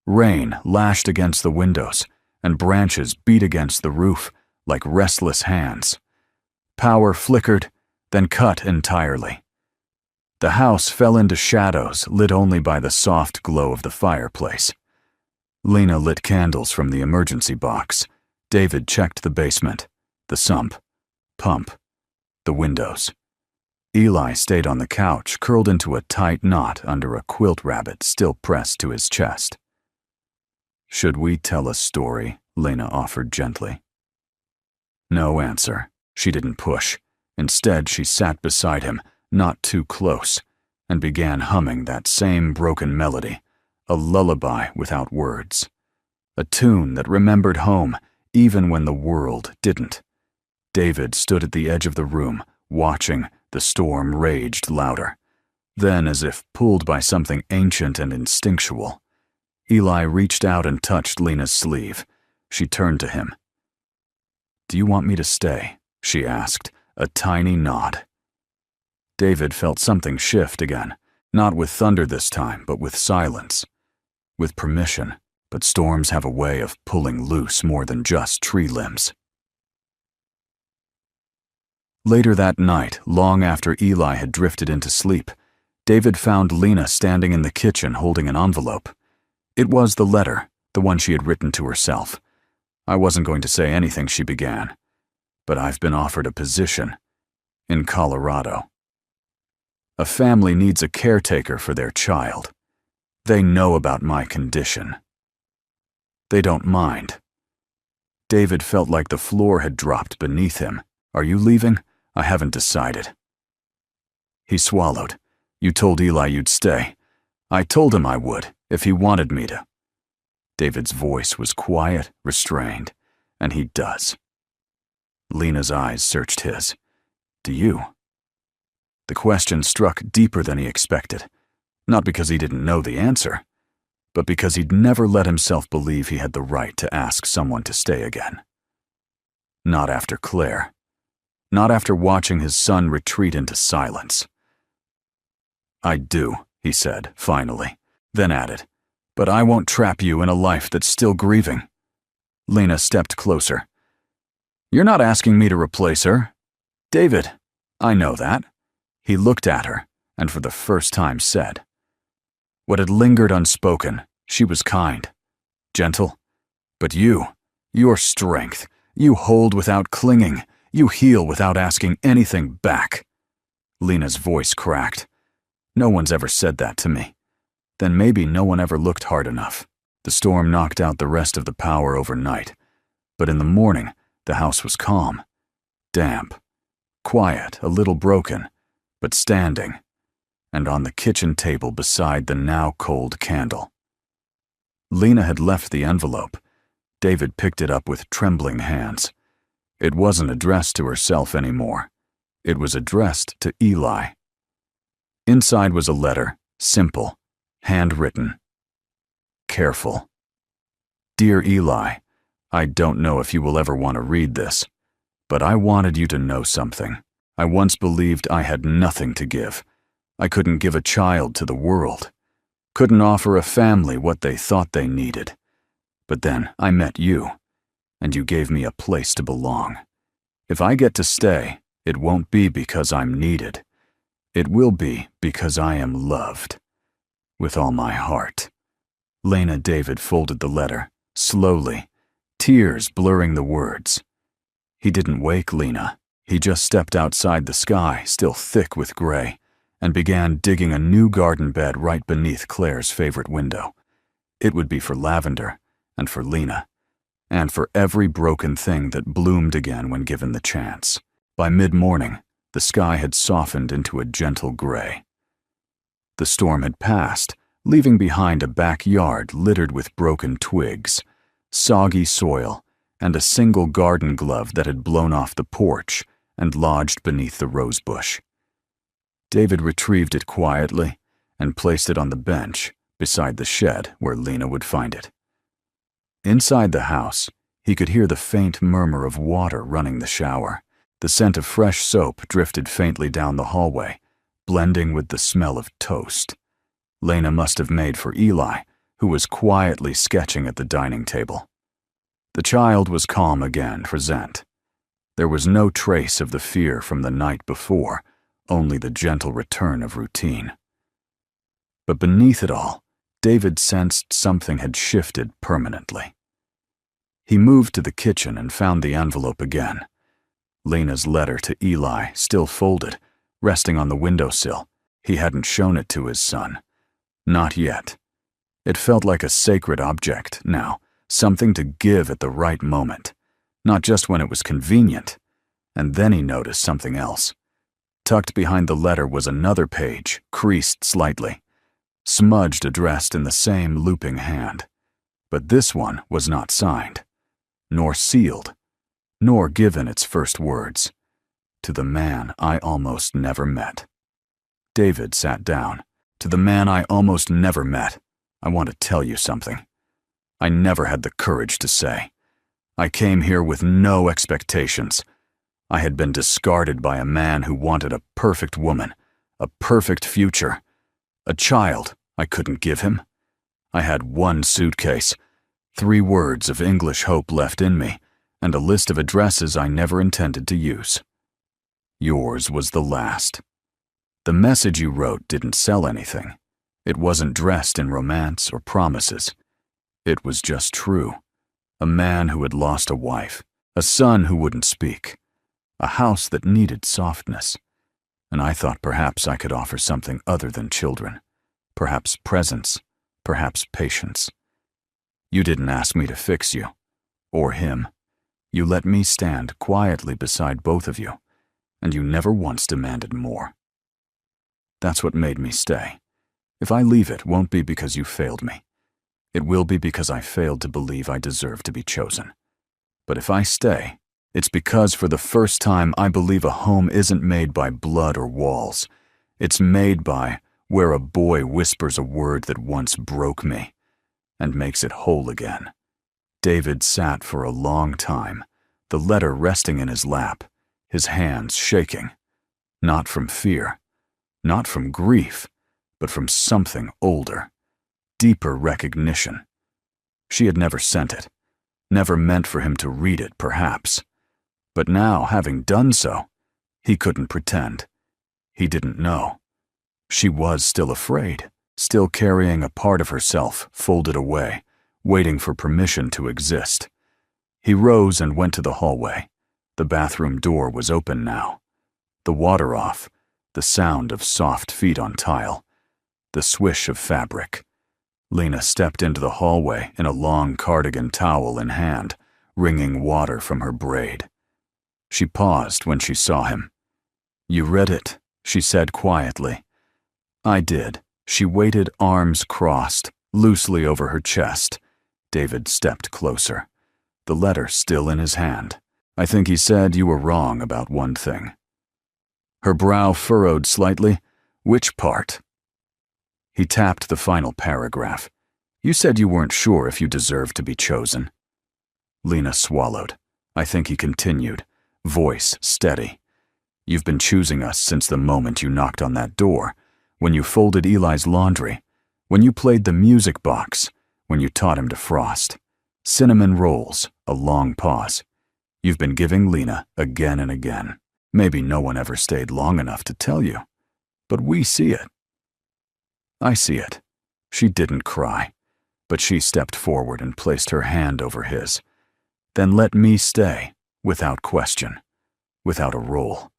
Rain lashed against the windows, and branches beat against the roof like restless hands. Power flickered, then cut entirely. The house fell into shadows, lit only by the soft glow of the fireplace. Lena lit candles from the emergency box. David checked the basement, the sump, pump, the windows. Eli stayed on the couch, curled into a tight knot under a quilt rabbit still pressed to his chest. "Should we tell a story?" Lena offered gently. No answer. She didn't push. Instead, she sat beside him, not too close, and began humming that same broken melody, a lullaby without words. A tune that remembered home, even when the world didn't. David stood at the edge of the room, watching. The storm raged louder. Then, as if pulled by something ancient and instinctual, Eli reached out and touched Lena's sleeve. She turned to him. "Do you want me to stay?" she asked, a tiny nod. David felt something shift again, not with thunder this time, but with silence. With permission, but storms have a way of pulling loose more than just tree limbs. Later that night, long after Eli had drifted into sleep, David found Lena standing in the kitchen holding an envelope. It was the letter, the one she had written to herself. "I wasn't going to say anything," she began, "but I've been offered a position in Colorado. A family needs a caretaker for their child. They know about my condition. They don't mind." David felt like the floor had dropped beneath him. "Are you leaving?" "I haven't decided." He swallowed. "You told Eli you'd stay." "I told him I would, if he wanted me to." David's voice was quiet, restrained, and he does. Lena's eyes searched his. "Do you?" The question struck deeper than he expected, not because he didn't know the answer, but because he'd never let himself believe he had the right to ask someone to stay again. Not after Claire. Not after watching his son retreat into silence. "I do," he said, finally, then added, "but I won't trap you in a life that's still grieving." Lena stepped closer. "You're not asking me to replace her." "David, I know that." He looked at her, and for the first time said. What had lingered unspoken, she was kind, gentle. "But your strength, you hold without clinging. You heal without asking anything back." Lena's voice cracked. "No one's ever said that to me." Then maybe no one ever looked hard enough. The storm knocked out the rest of the power overnight. But in the morning, the house was calm, damp, quiet, a little broken, but standing, and on the kitchen table beside the now cold candle, Lena had left the envelope. David picked it up with trembling hands. It wasn't addressed to herself anymore. It was addressed to Eli. Inside was a letter, simple, handwritten. Careful. Dear Eli, I don't know if you will ever want to read this, but I wanted you to know something. I once believed I had nothing to give. I couldn't give a child to the world. Couldn't offer a family what they thought they needed. But then I met you, and you gave me a place to belong. If I get to stay, it won't be because I'm needed. It will be because I am loved. With all my heart. Lena. David folded the letter, slowly, tears blurring the words. He didn't wake Lena. He just stepped outside the sky, still thick with gray, and began digging a new garden bed right beneath Claire's favorite window. It would be for Lavender, and for Lena, and for every broken thing that bloomed again when given the chance. By mid-morning, the sky had softened into a gentle gray. The storm had passed, leaving behind a backyard littered with broken twigs, soggy soil, and a single garden glove that had blown off the porch and lodged beneath the rosebush. David retrieved it quietly and placed it on the bench beside the shed where Lena would find it. Inside the house, he could hear the faint murmur of water running the shower. The scent of fresh soap drifted faintly down the hallway, blending with the smell of toast. Lena must have made for Eli, who was quietly sketching at the dining table. The child was calm again for Zent. There was no trace of the fear from the night before, only the gentle return of routine. But beneath it all, David sensed something had shifted permanently. He moved to the kitchen and found the envelope again. Lena's letter to Eli, still folded, resting on the windowsill. He hadn't shown it to his son. Not yet. It felt like a sacred object now, something to give at the right moment, not just when it was convenient. And then he noticed something else. Tucked behind the letter was another page, creased slightly, smudged, addressed in the same looping hand. But this one was not signed, nor sealed, nor given its first words. To the man I almost never met. David sat down. To the man I almost never met, I want to tell you something. I never had the courage to say. I came here with no expectations. I had been discarded by a man who wanted a perfect woman, a perfect future. A child I couldn't give him. I had one suitcase, 3 words of English hope left in me, and a list of addresses I never intended to use. Yours was the last. The message you wrote didn't sell anything. It wasn't dressed in romance or promises. It was just true. A man who had lost a wife, a son who wouldn't speak, a house that needed softness. And I thought perhaps I could offer something other than children. Perhaps presence, perhaps patience. You didn't ask me to fix you, or him. You let me stand quietly beside both of you, and you never once demanded more. That's what made me stay. If I leave, it won't be because you failed me. It will be because I failed to believe I deserve to be chosen. But if I stay, it's because for the first time I believe a home isn't made by blood or walls. It's made by where a boy whispers a word that once broke me and makes it whole again. David sat for a long time, the letter resting in his lap, his hands shaking, not from fear, not from grief, but from something older, deeper recognition. She had never sent it, never meant for him to read it, perhaps. But now, having done so, he couldn't pretend. He didn't know. She was still afraid, still carrying a part of herself folded away, waiting for permission to exist. He rose and went to the hallway. The bathroom door was open now. The water off, the sound of soft feet on tile, the swish of fabric. Lena stepped into the hallway in a long cardigan towel in hand, wringing water from her braid. She paused when she saw him. "You read it," she said quietly. "I did." She waited, arms crossed, loosely over her chest. David stepped closer, the letter still in his hand. "I think he said you were wrong about one thing." Her brow furrowed slightly. "Which part?" He tapped the final paragraph. "You said you weren't sure if you deserved to be chosen." Lena swallowed. I think he continued, voice steady. "You've been choosing us since the moment you knocked on that door, when you folded Eli's laundry, when you played the music box, when you taught him to frost. Cinnamon rolls," a long pause. "You've been giving Lena again and again. Maybe no one ever stayed long enough to tell you, but we see it." "I see it." She didn't cry, but she stepped forward and placed her hand over his. "Then let me stay, without question, without a role.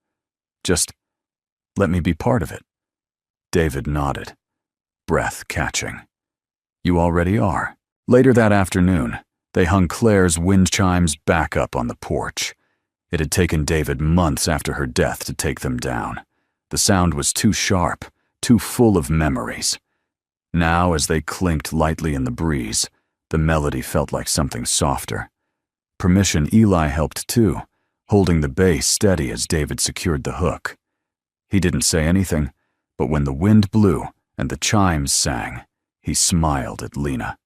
Just let me be part of it." David nodded, breath catching. "You already are." Later that afternoon, they hung Claire's wind chimes back up on the porch. It had taken David months after her death to take them down. The sound was too sharp, too full of memories. Now, as they clinked lightly in the breeze, the melody felt like something softer. Permission Eli helped too, holding the bass steady as David secured the hook. He didn't say anything, but when the wind blew and the chimes sang, he smiled at Lena.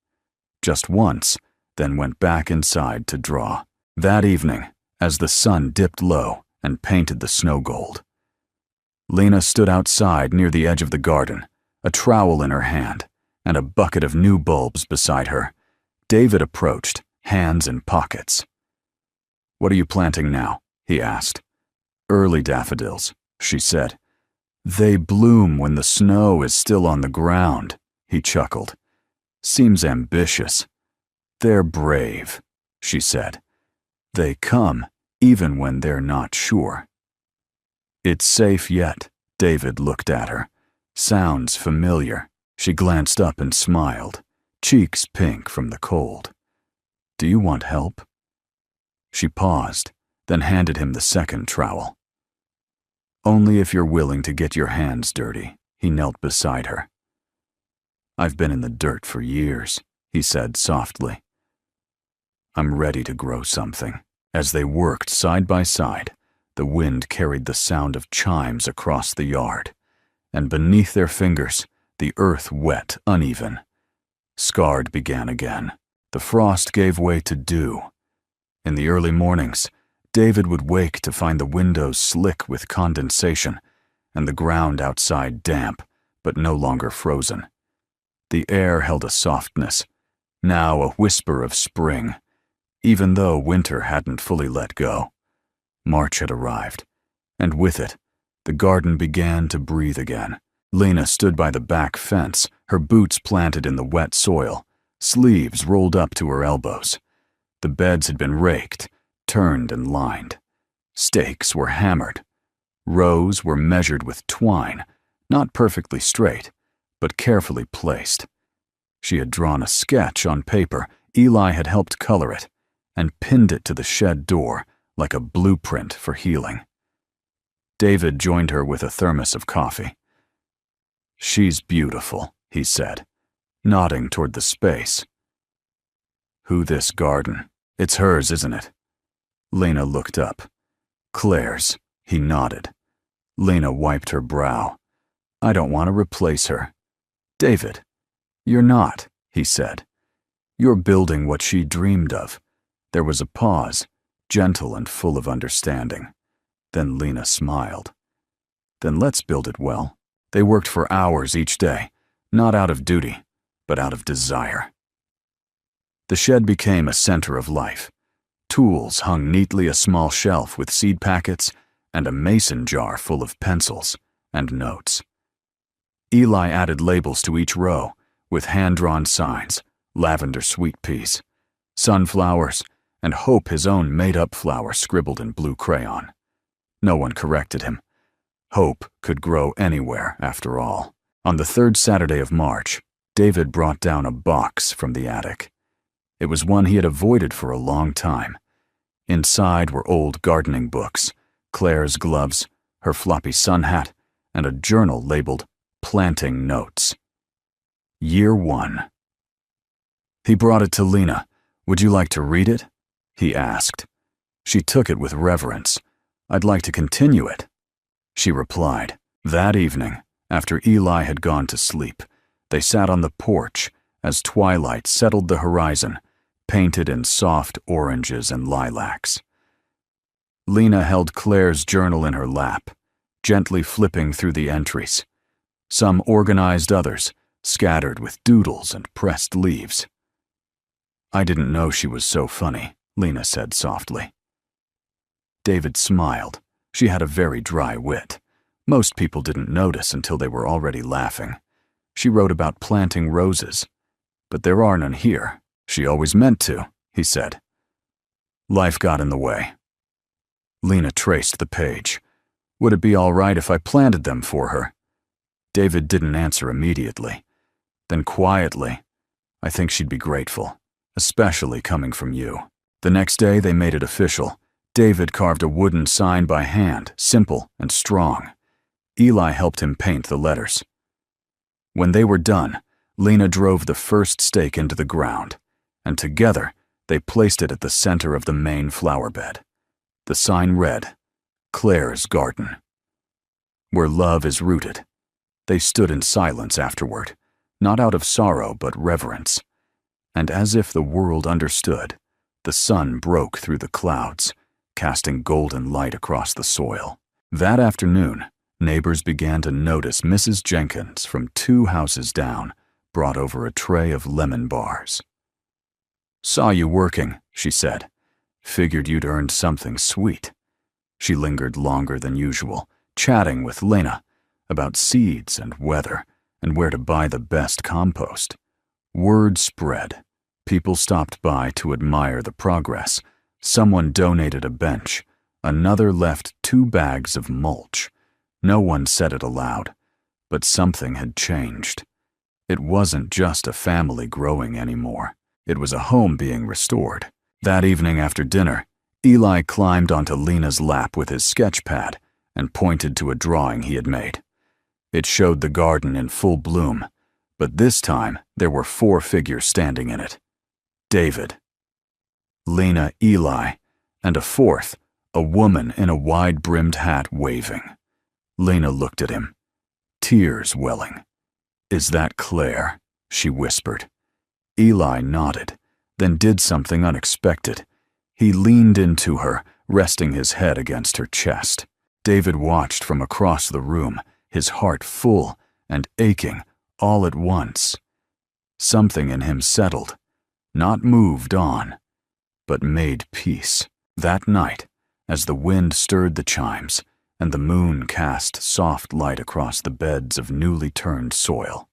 Just once, then went back inside to draw. That evening, as the sun dipped low and painted the snow gold, Lena stood outside near the edge of the garden, a trowel in her hand and a bucket of new bulbs beside her. David approached, hands in pockets. "What are you planting now?" he asked. "Early daffodils," she said. "They bloom when the snow is still on the ground," he chuckled. "Seems ambitious." "They're brave," she said. "They come even when they're not sure." "It's safe yet." David looked at her. "Sounds familiar." She glanced up and smiled, cheeks pink from the cold. "Do you want help?" She paused, then handed him the second trowel. "Only if you're willing to get your hands dirty." He knelt beside her. "I've been in the dirt for years," he said softly. "I'm ready to grow something." As they worked side by side, the wind carried the sound of chimes across the yard, and beneath their fingers, the earth wet, uneven. Scarred began again. The frost gave way to dew. In the early mornings, David would wake to find the windows slick with condensation and the ground outside damp, but no longer frozen. The air held a softness, now a whisper of spring, even though winter hadn't fully let go. March had arrived, and with it, the garden began to breathe again. Lena stood by the back fence, her boots planted in the wet soil, sleeves rolled up to her elbows. The beds had been raked, turned and lined. Stakes were hammered. Rows were measured with twine, not perfectly straight, but carefully placed. She had drawn a sketch on paper. Eli had helped color it, and pinned it to the shed door like a blueprint for healing. David joined her with a thermos of coffee. "She's beautiful," he said, nodding toward the space. "Who this garden? It's hers, isn't it?" Lena looked up. "Claire's," he nodded. Lena wiped her brow. "I don't want to replace her." "David, you're not," he said. "You're building what she dreamed of." There was a pause, gentle and full of understanding. Then Lena smiled. "Then let's build it well." They worked for hours each day, not out of duty, but out of desire. The shed became a center of life. Tools hung neatly a small shelf with seed packets and a mason jar full of pencils and notes. Eli added labels to each row with hand-drawn signs, lavender sweet peas, sunflowers, and Hope, his own made-up flower scribbled in blue crayon. No one corrected him. Hope could grow anywhere, after all. On the third Saturday of March, David brought down a box from the attic. It was one he had avoided for a long time. Inside were old gardening books, Claire's gloves, her floppy sun hat, and a journal labeled Planting Notes. Year 1, He brought it to Lena. "Would you like to read it?" he asked. She took it with reverence. "I'd like to continue it," she replied. That evening, after Eli had gone to sleep, they sat on the porch as twilight settled the horizon, painted in soft oranges and lilacs. Lena held Claire's journal in her lap, gently flipping through the entries. Some organized, others scattered with doodles and pressed leaves. "I didn't know she was so funny," Lena said softly. David smiled. She had a very dry wit. Most people didn't notice until they were already laughing. She wrote about planting roses. "But there are none here. She always meant to," he said. "Life got in the way." Lena traced the page. "Would it be all right if I planted them for her?" David didn't answer immediately. Then quietly, "I think she'd be grateful, especially coming from you." The next day they made it official. David carved a wooden sign by hand, simple and strong. Eli helped him paint the letters. When they were done, Lena drove the first stake into the ground, and together they placed it at the center of the main flower bed. The sign read, "Claire's Garden." Where love is rooted. They stood in silence afterward, not out of sorrow but reverence. And as if the world understood, the sun broke through the clouds, casting golden light across the soil. That afternoon, neighbors began to notice Mrs. Jenkins from 2 houses down brought over a tray of lemon bars. "Saw you working," she said. "Figured you'd earned something sweet." She lingered longer than usual, chatting with Lena about seeds and weather and where to buy the best compost. Word spread. People stopped by to admire the progress. Someone donated a bench. Another left 2 bags of mulch. No one said it aloud, but something had changed. It wasn't just a family growing anymore. It was a home being restored. That evening after dinner, Eli climbed onto Lena's lap with his sketch pad and pointed to a drawing he had made. It showed the garden in full bloom, but this time there were 4 figures standing in it. David, Lena, Eli, and a 4th, a woman in a wide-brimmed hat waving. Lena looked at him, tears welling. "Is that Claire?" she whispered. Eli nodded, then did something unexpected. He leaned into her, resting his head against her chest. David watched from across the room, his heart full and aching all at once. Something in him settled, not moved on, but made peace. That night, as the wind stirred the chimes and the moon cast soft light across the beds of newly turned soil,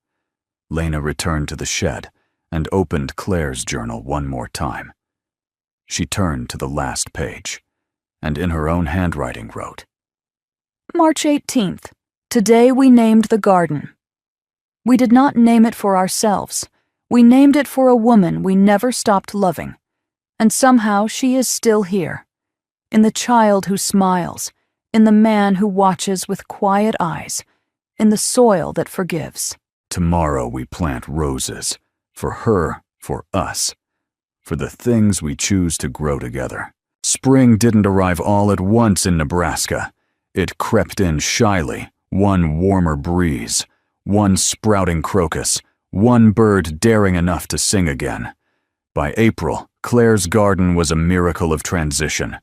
Lena returned to the shed and opened Claire's journal one more time. She turned to the last page, and in her own handwriting wrote, March 18th. Today we named the garden. We did not name it for ourselves. We named it for a woman we never stopped loving. And somehow she is still here. In the child who smiles, in the man who watches with quiet eyes, in the soil that forgives. "Tomorrow we plant roses, for her, for us, for the things we choose to grow together." Spring didn't arrive all at once in Nebraska. It crept in shyly, one warmer breeze, one sprouting crocus, one bird daring enough to sing again. By April, Claire's garden was a miracle of transition.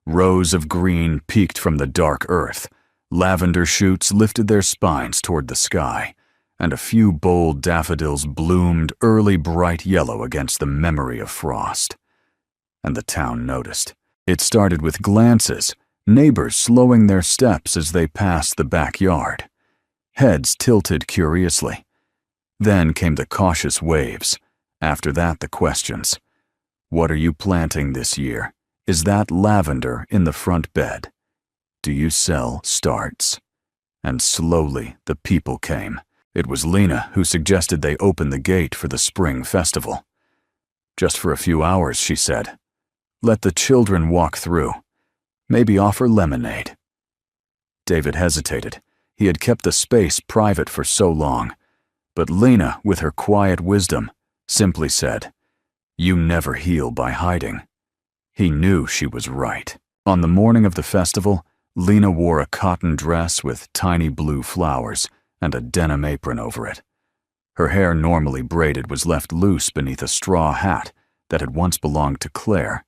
Rows of green peeked from the dark earth, lavender shoots lifted their spines toward the sky, and a few bold daffodils bloomed early bright yellow against the memory of frost. And the town noticed. It started with glances, neighbors slowing their steps as they passed the backyard. Heads tilted curiously. Then came the cautious waves. After that, the questions. "What are you planting this year? Is that lavender in the front bed? Do you sell starts?" And slowly the people came. It was Lena who suggested they open the gate for the spring festival. "Just for a few hours," she said. "Let the children walk through. Maybe offer lemonade." David hesitated. He had kept the space private for so long. But Lena, with her quiet wisdom, simply said, You never heal by hiding. He knew she was right. On the morning of the festival, Lena wore a cotton dress with tiny blue flowers and a denim apron over it. Her hair, normally braided, was left loose beneath a straw hat that had once belonged to Claire.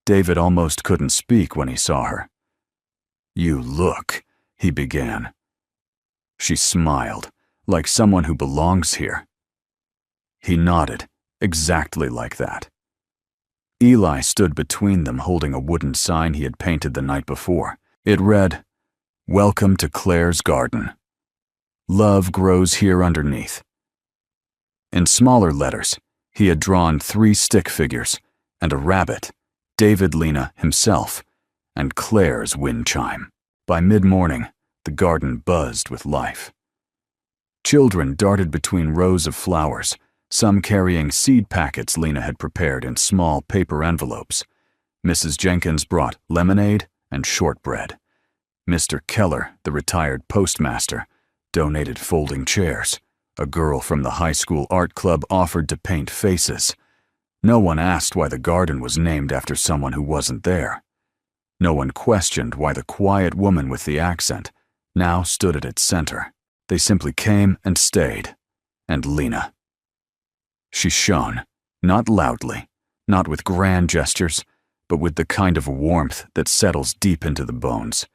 David almost couldn't speak when he saw her. "You look," he began. She smiled, like someone who belongs here. He nodded, exactly like that. Eli stood between them holding a wooden sign he had painted the night before. It read, "Welcome to Claire's garden. Love grows here underneath." In smaller letters, he had drawn 3 stick figures and a rabbit, David, Lena himself, and Claire's wind chime. By mid-morning, the garden buzzed with life. Children darted between rows of flowers, some carrying seed packets Lena had prepared in small paper envelopes. Mrs. Jenkins brought lemonade and shortbread. Mr. Keller, the retired postmaster, donated folding chairs. A girl from the high school art club offered to paint faces. No one asked why the garden was named after someone who wasn't there. No one questioned why the quiet woman with the accent now stood at its center. They simply came and stayed. And Lena. She shone, not loudly, not with grand gestures, but with the kind of warmth that settles deep into the bones.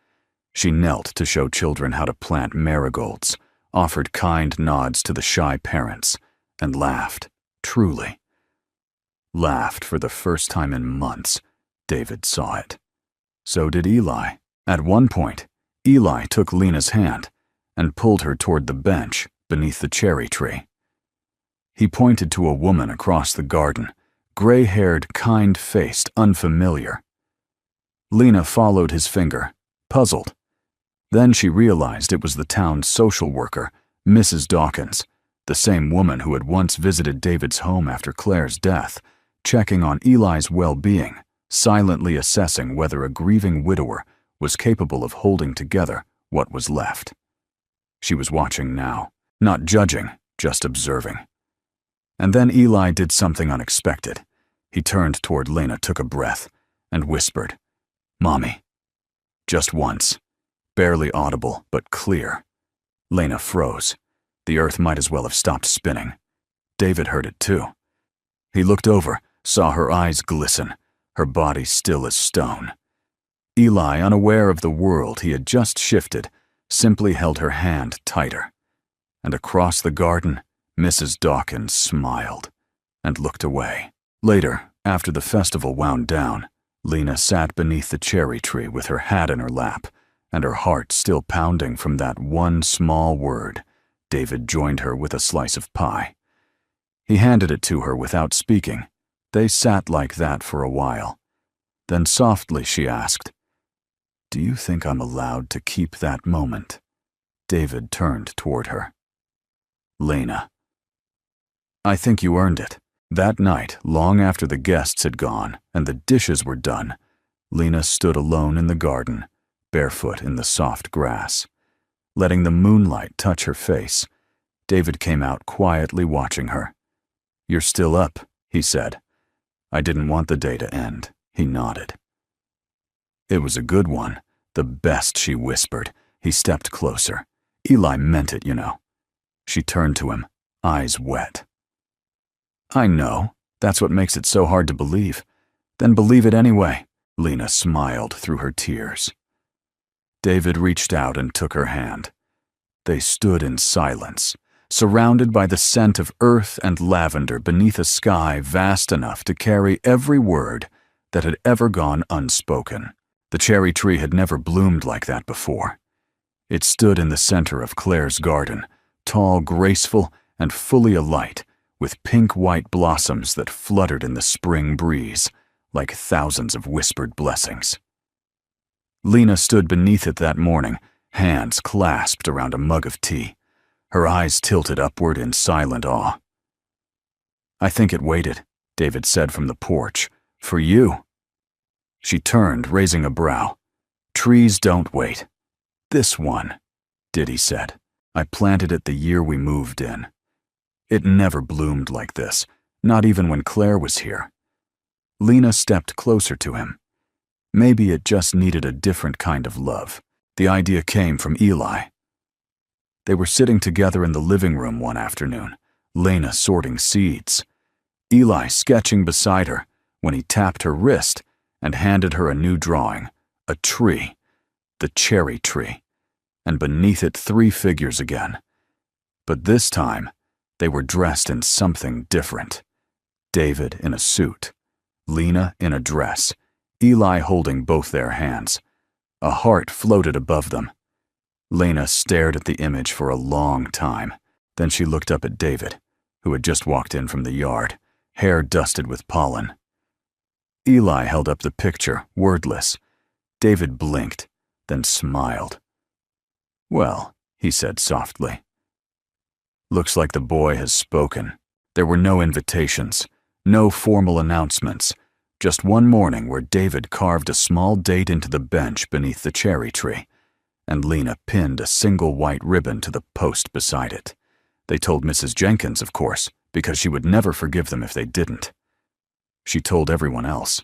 She knelt to show children how to plant marigolds, offered kind nods to the shy parents, and laughed, truly. Laughed for the first time in months. David saw it. So did Eli. At one point, Eli took Lena's hand and pulled her toward the bench beneath the cherry tree. He pointed to a woman across the garden, gray-haired, kind-faced, unfamiliar. Lena followed his finger, puzzled. Then she realized it was the town's social worker, Mrs. Dawkins, the same woman who had once visited David's home after Claire's death, checking on Eli's well-being, silently assessing whether a grieving widower was capable of holding together what was left. She was watching now, not judging, just observing. And then Eli did something unexpected. He turned toward Lena, took a breath, and whispered, "Mommy." Just once, barely audible but clear. Lena froze. The earth might as well have stopped spinning. David heard it too. He looked over, saw her eyes glisten, her body still as stone. Eli, unaware of the world he had just shifted, simply held her hand tighter. And across the garden, Mrs. Dawkins smiled and looked away. Later, after the festival wound down, Lena sat beneath the cherry tree with her hat in her lap and her heart still pounding from that one small word. David joined her with a slice of pie. He handed it to her without speaking. They sat like that for a while. Then softly she asked, "Do you think I'm allowed to keep that moment?" David turned toward her. "Lena, I think you earned it." That night, long after the guests had gone and the dishes were done, Lena stood alone in the garden, barefoot in the soft grass. Letting the moonlight touch her face, David came out quietly watching her. "You're still up," he said. "I didn't want the day to end." He nodded. "It was a good one. The best," she whispered. He stepped closer. "Eli meant it, you know." She turned to him, eyes wet. "I know. That's what makes it so hard to believe." "Then believe it anyway." Lena smiled through her tears. David reached out and took her hand. They stood in silence, surrounded by the scent of earth and lavender beneath a sky vast enough to carry every word that had ever gone unspoken. The cherry tree had never bloomed like that before. It stood in the center of Claire's garden, tall, graceful, and fully alight, with pink-white blossoms that fluttered in the spring breeze, like thousands of whispered blessings. Lena stood beneath it that morning, hands clasped around a mug of tea, her eyes tilted upward in silent awe. "I think it waited," David said from the porch. "For you." She turned, raising a brow. "Trees don't wait. This one," Diddy said. "I planted it the year we moved in. It never bloomed like this, Not even when Claire was here. Lena stepped closer to him. Maybe it just needed a different kind of love. The idea came from Eli. They were sitting together in the living room one afternoon, Lena sorting seeds. Eli sketching beside her when he tapped her wrist and handed her a new drawing, a tree, the cherry tree, and beneath it 3 figures again. But this time, they were dressed in something different. David in a suit, Lena in a dress, Eli holding both their hands. A heart floated above them. Lena stared at the image for a long time. Then she looked up at David, who had just walked in from the yard, hair dusted with pollen. Eli held up the picture, wordless. David blinked, then smiled. "Well," he said softly. "Looks like the boy has spoken." There were no invitations, no formal announcements, just one morning where David carved a small date into the bench beneath the cherry tree, and Lena pinned a single white ribbon to the post beside it. They told Mrs. Jenkins, of course, because she would never forgive them if they didn't. She told everyone else.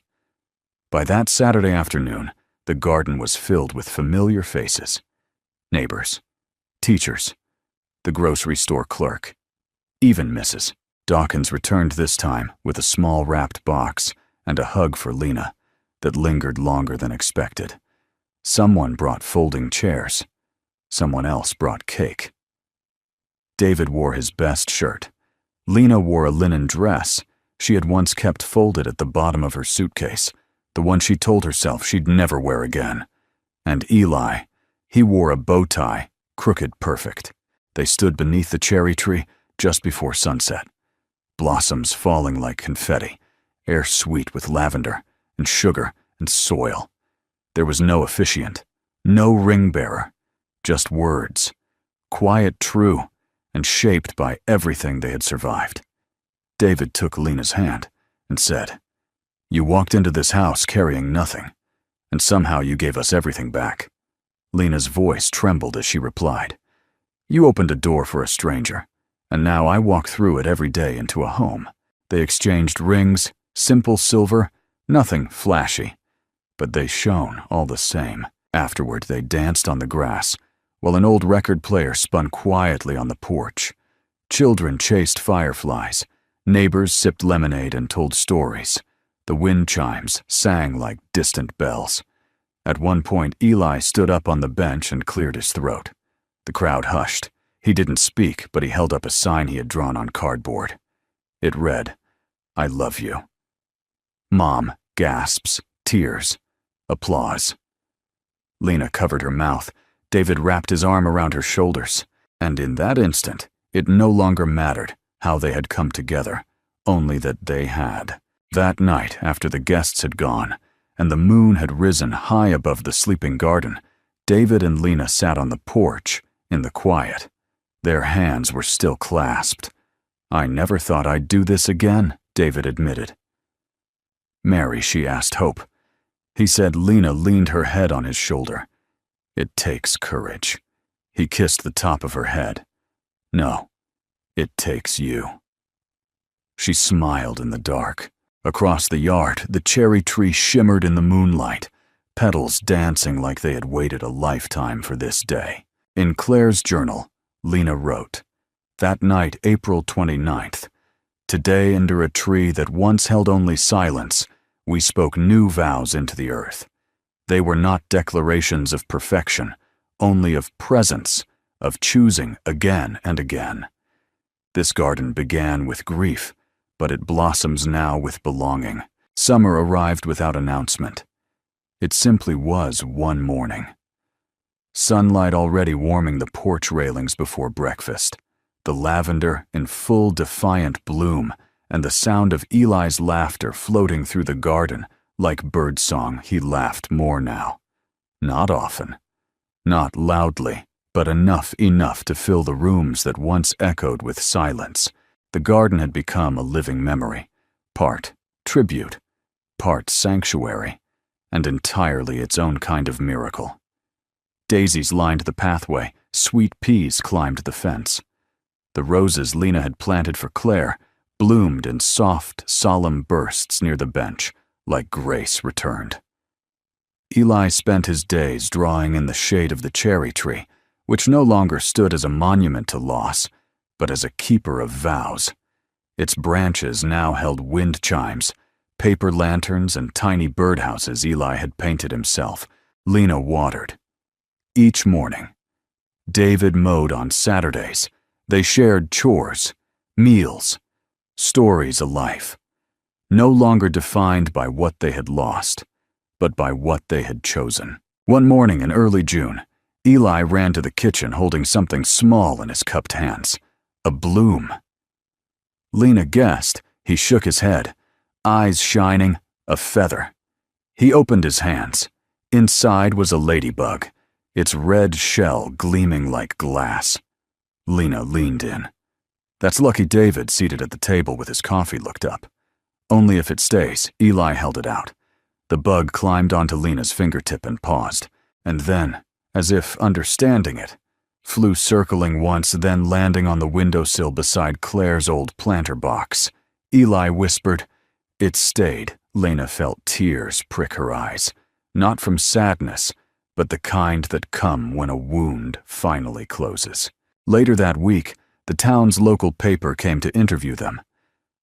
By that Saturday afternoon, the garden was filled with familiar faces. Neighbors, teachers, the grocery store clerk, even Mrs. Dawkins returned this time with a small wrapped box and a hug for Lena that lingered longer than expected. Someone brought folding chairs. Someone else brought cake. David wore his best shirt. Lena wore a linen dress she had once kept folded at the bottom of her suitcase, the one she told herself she'd never wear again. And Eli, he wore a bow tie, crooked perfect. They stood beneath the cherry tree just before sunset. Blossoms falling like confetti, air sweet with lavender and sugar and soil. There was no officiant, no ring bearer, just words, quiet, true, and shaped by everything they had survived. David took Lena's hand and said, "You walked into this house carrying nothing, and somehow you gave us everything back." Lena's voice trembled as she replied, "You opened a door for a stranger, and now I walk through it every day into a home." They exchanged rings, simple silver, nothing flashy, but they shone all the same. Afterward, they danced on the grass, while an old record player spun quietly on the porch. Children chased fireflies. Neighbors sipped lemonade and told stories. The wind chimes sang like distant bells. At one point, Eli stood up on the bench and cleared his throat. The crowd hushed. He didn't speak, but he held up a sign he had drawn on cardboard. It read, "I love you." Mom gasps, tears, applause. Lena covered her mouth. David wrapped his arm around her shoulders, and in that instant, it no longer mattered how they had come together, only that they had. That night, after the guests had gone, and the moon had risen high above the sleeping garden, David and Lena sat on the porch, in the quiet. Their hands were still clasped. "I never thought I'd do this again," David admitted. "Mary," she asked Hope. He said Lena leaned her head on his shoulder. "It takes courage." He kissed the top of her head. "No, it takes you." She smiled in the dark. Across the yard, the cherry tree shimmered in the moonlight, petals dancing like they had waited a lifetime for this day. In Claire's journal, Lena wrote, "That night, April 29th, today under a tree that once held only silence, we spoke new vows into the earth. They were not declarations of perfection, only of presence, of choosing again and again. This garden began with grief, but it blossoms now with belonging. Summer arrived without announcement. It simply was one morning. Sunlight already warming the porch railings before breakfast, the lavender in full defiant bloom, and the sound of Eli's laughter floating through the garden like birdsong. He laughed more now. Not often. Not loudly, but enough to fill the rooms that once echoed with silence. The garden had become a living memory, part tribute, part sanctuary, and entirely its own kind of miracle. Daisies lined the pathway, sweet peas climbed the fence. The roses Lena had planted for Claire bloomed in soft, solemn bursts near the bench, like grace returned. Eli spent his days drawing in the shade of the cherry tree, which no longer stood as a monument to loss, but as a keeper of vows. Its branches now held wind chimes, paper lanterns, and tiny birdhouses Eli had painted himself. Lena watered. Each morning. David mowed on Saturdays. They shared chores, meals, stories of life, no longer defined by what they had lost, but by what they had chosen. One morning in early June, Eli ran to the kitchen holding something small in his cupped hands, a bloom. Lena guessed. He shook his head, eyes shining, a feather. He opened his hands. Inside was a ladybug, its red shell gleaming like glass. Lena leaned in. That's Lucky David seated at the table with his coffee looked up. Only if it stays. Eli held it out. The bug climbed onto Lena's fingertip and paused, and then, as if understanding it, flew circling once, then landing on the windowsill beside Claire's old planter box. Eli whispered. It stayed. Lena felt tears prick her eyes, not from sadness, but the kind that come when a wound finally closes. Later that week, the town's local paper came to interview them.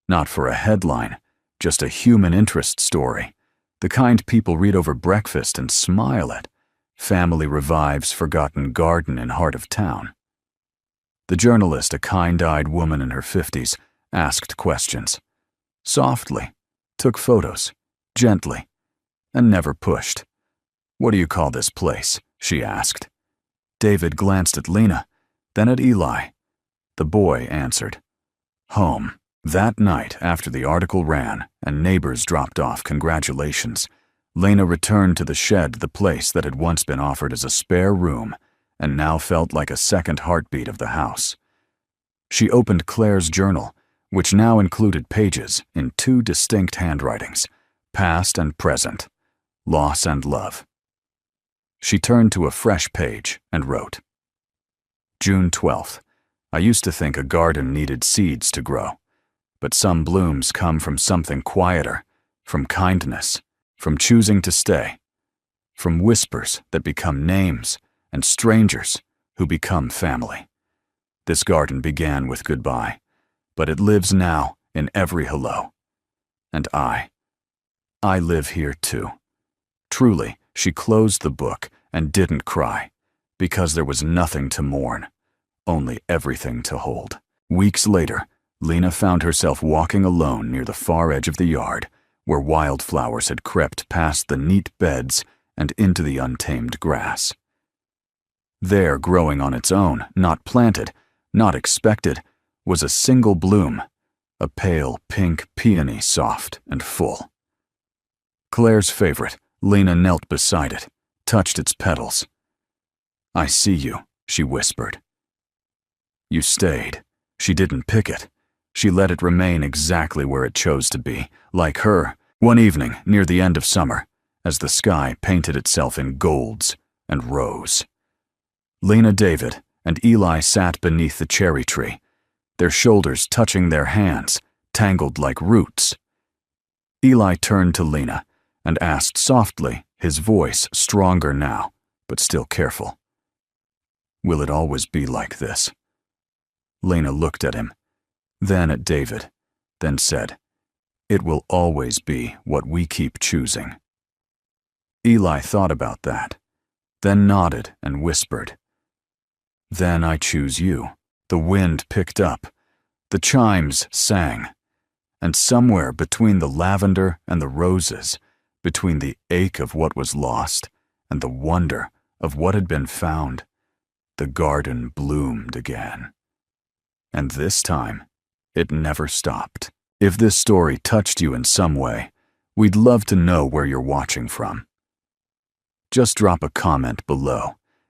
Not for a headline, just a human interest story, the kind people read over breakfast and smile at. Family revives forgotten garden in heart of town. The journalist, a kind-eyed woman in her 50s, asked questions. Softly, took photos, gently, and never pushed. What do you call this place? She asked. David glanced at Lena, then at Eli. The boy answered. Home. That night, after the article ran and neighbors dropped off congratulations, Lena returned to the shed, the place that had once been offered as a spare room and now felt like a second heartbeat of the house. She opened Claire's journal, which now included pages in two distinct handwritings, past and present, loss and love. She turned to a fresh page and wrote, June 12th. I used to think a garden needed seeds to grow, but some blooms come from something quieter, from kindness, from choosing to stay, from whispers that become names and strangers who become family. This garden began with goodbye, but it lives now in every hello. And I live here too. Truly, she closed the book and didn't cry, because there was nothing to mourn, only everything to hold. Weeks later, Lena found herself walking alone near the far edge of the yard, where wildflowers had crept past the neat beds and into the untamed grass. There, growing on its own, not planted, not expected, was a single bloom, a pale pink peony, soft and full. Claire's favorite, Lena knelt beside it, touched its petals. I see you, she whispered. You stayed. She didn't pick it. She let it remain exactly where it chose to be, like her, one evening near the end of summer, as the sky painted itself in golds and rose. Lena, David, and Eli sat beneath the cherry tree, their shoulders touching their hands, tangled like roots. Eli turned to Lena and asked softly, his voice stronger now, but still careful. Will it always be like this? Lena looked at him, then at David, then said, It will always be what we keep choosing. Eli thought about that, then nodded and whispered, Then I choose you. The wind picked up, the chimes sang, and somewhere between the lavender and the roses, between the ache of what was lost and the wonder of what had been found, the garden bloomed again. And this time, it never stopped. If this story touched you in some way, we'd love to know where you're watching from. Just drop a comment below.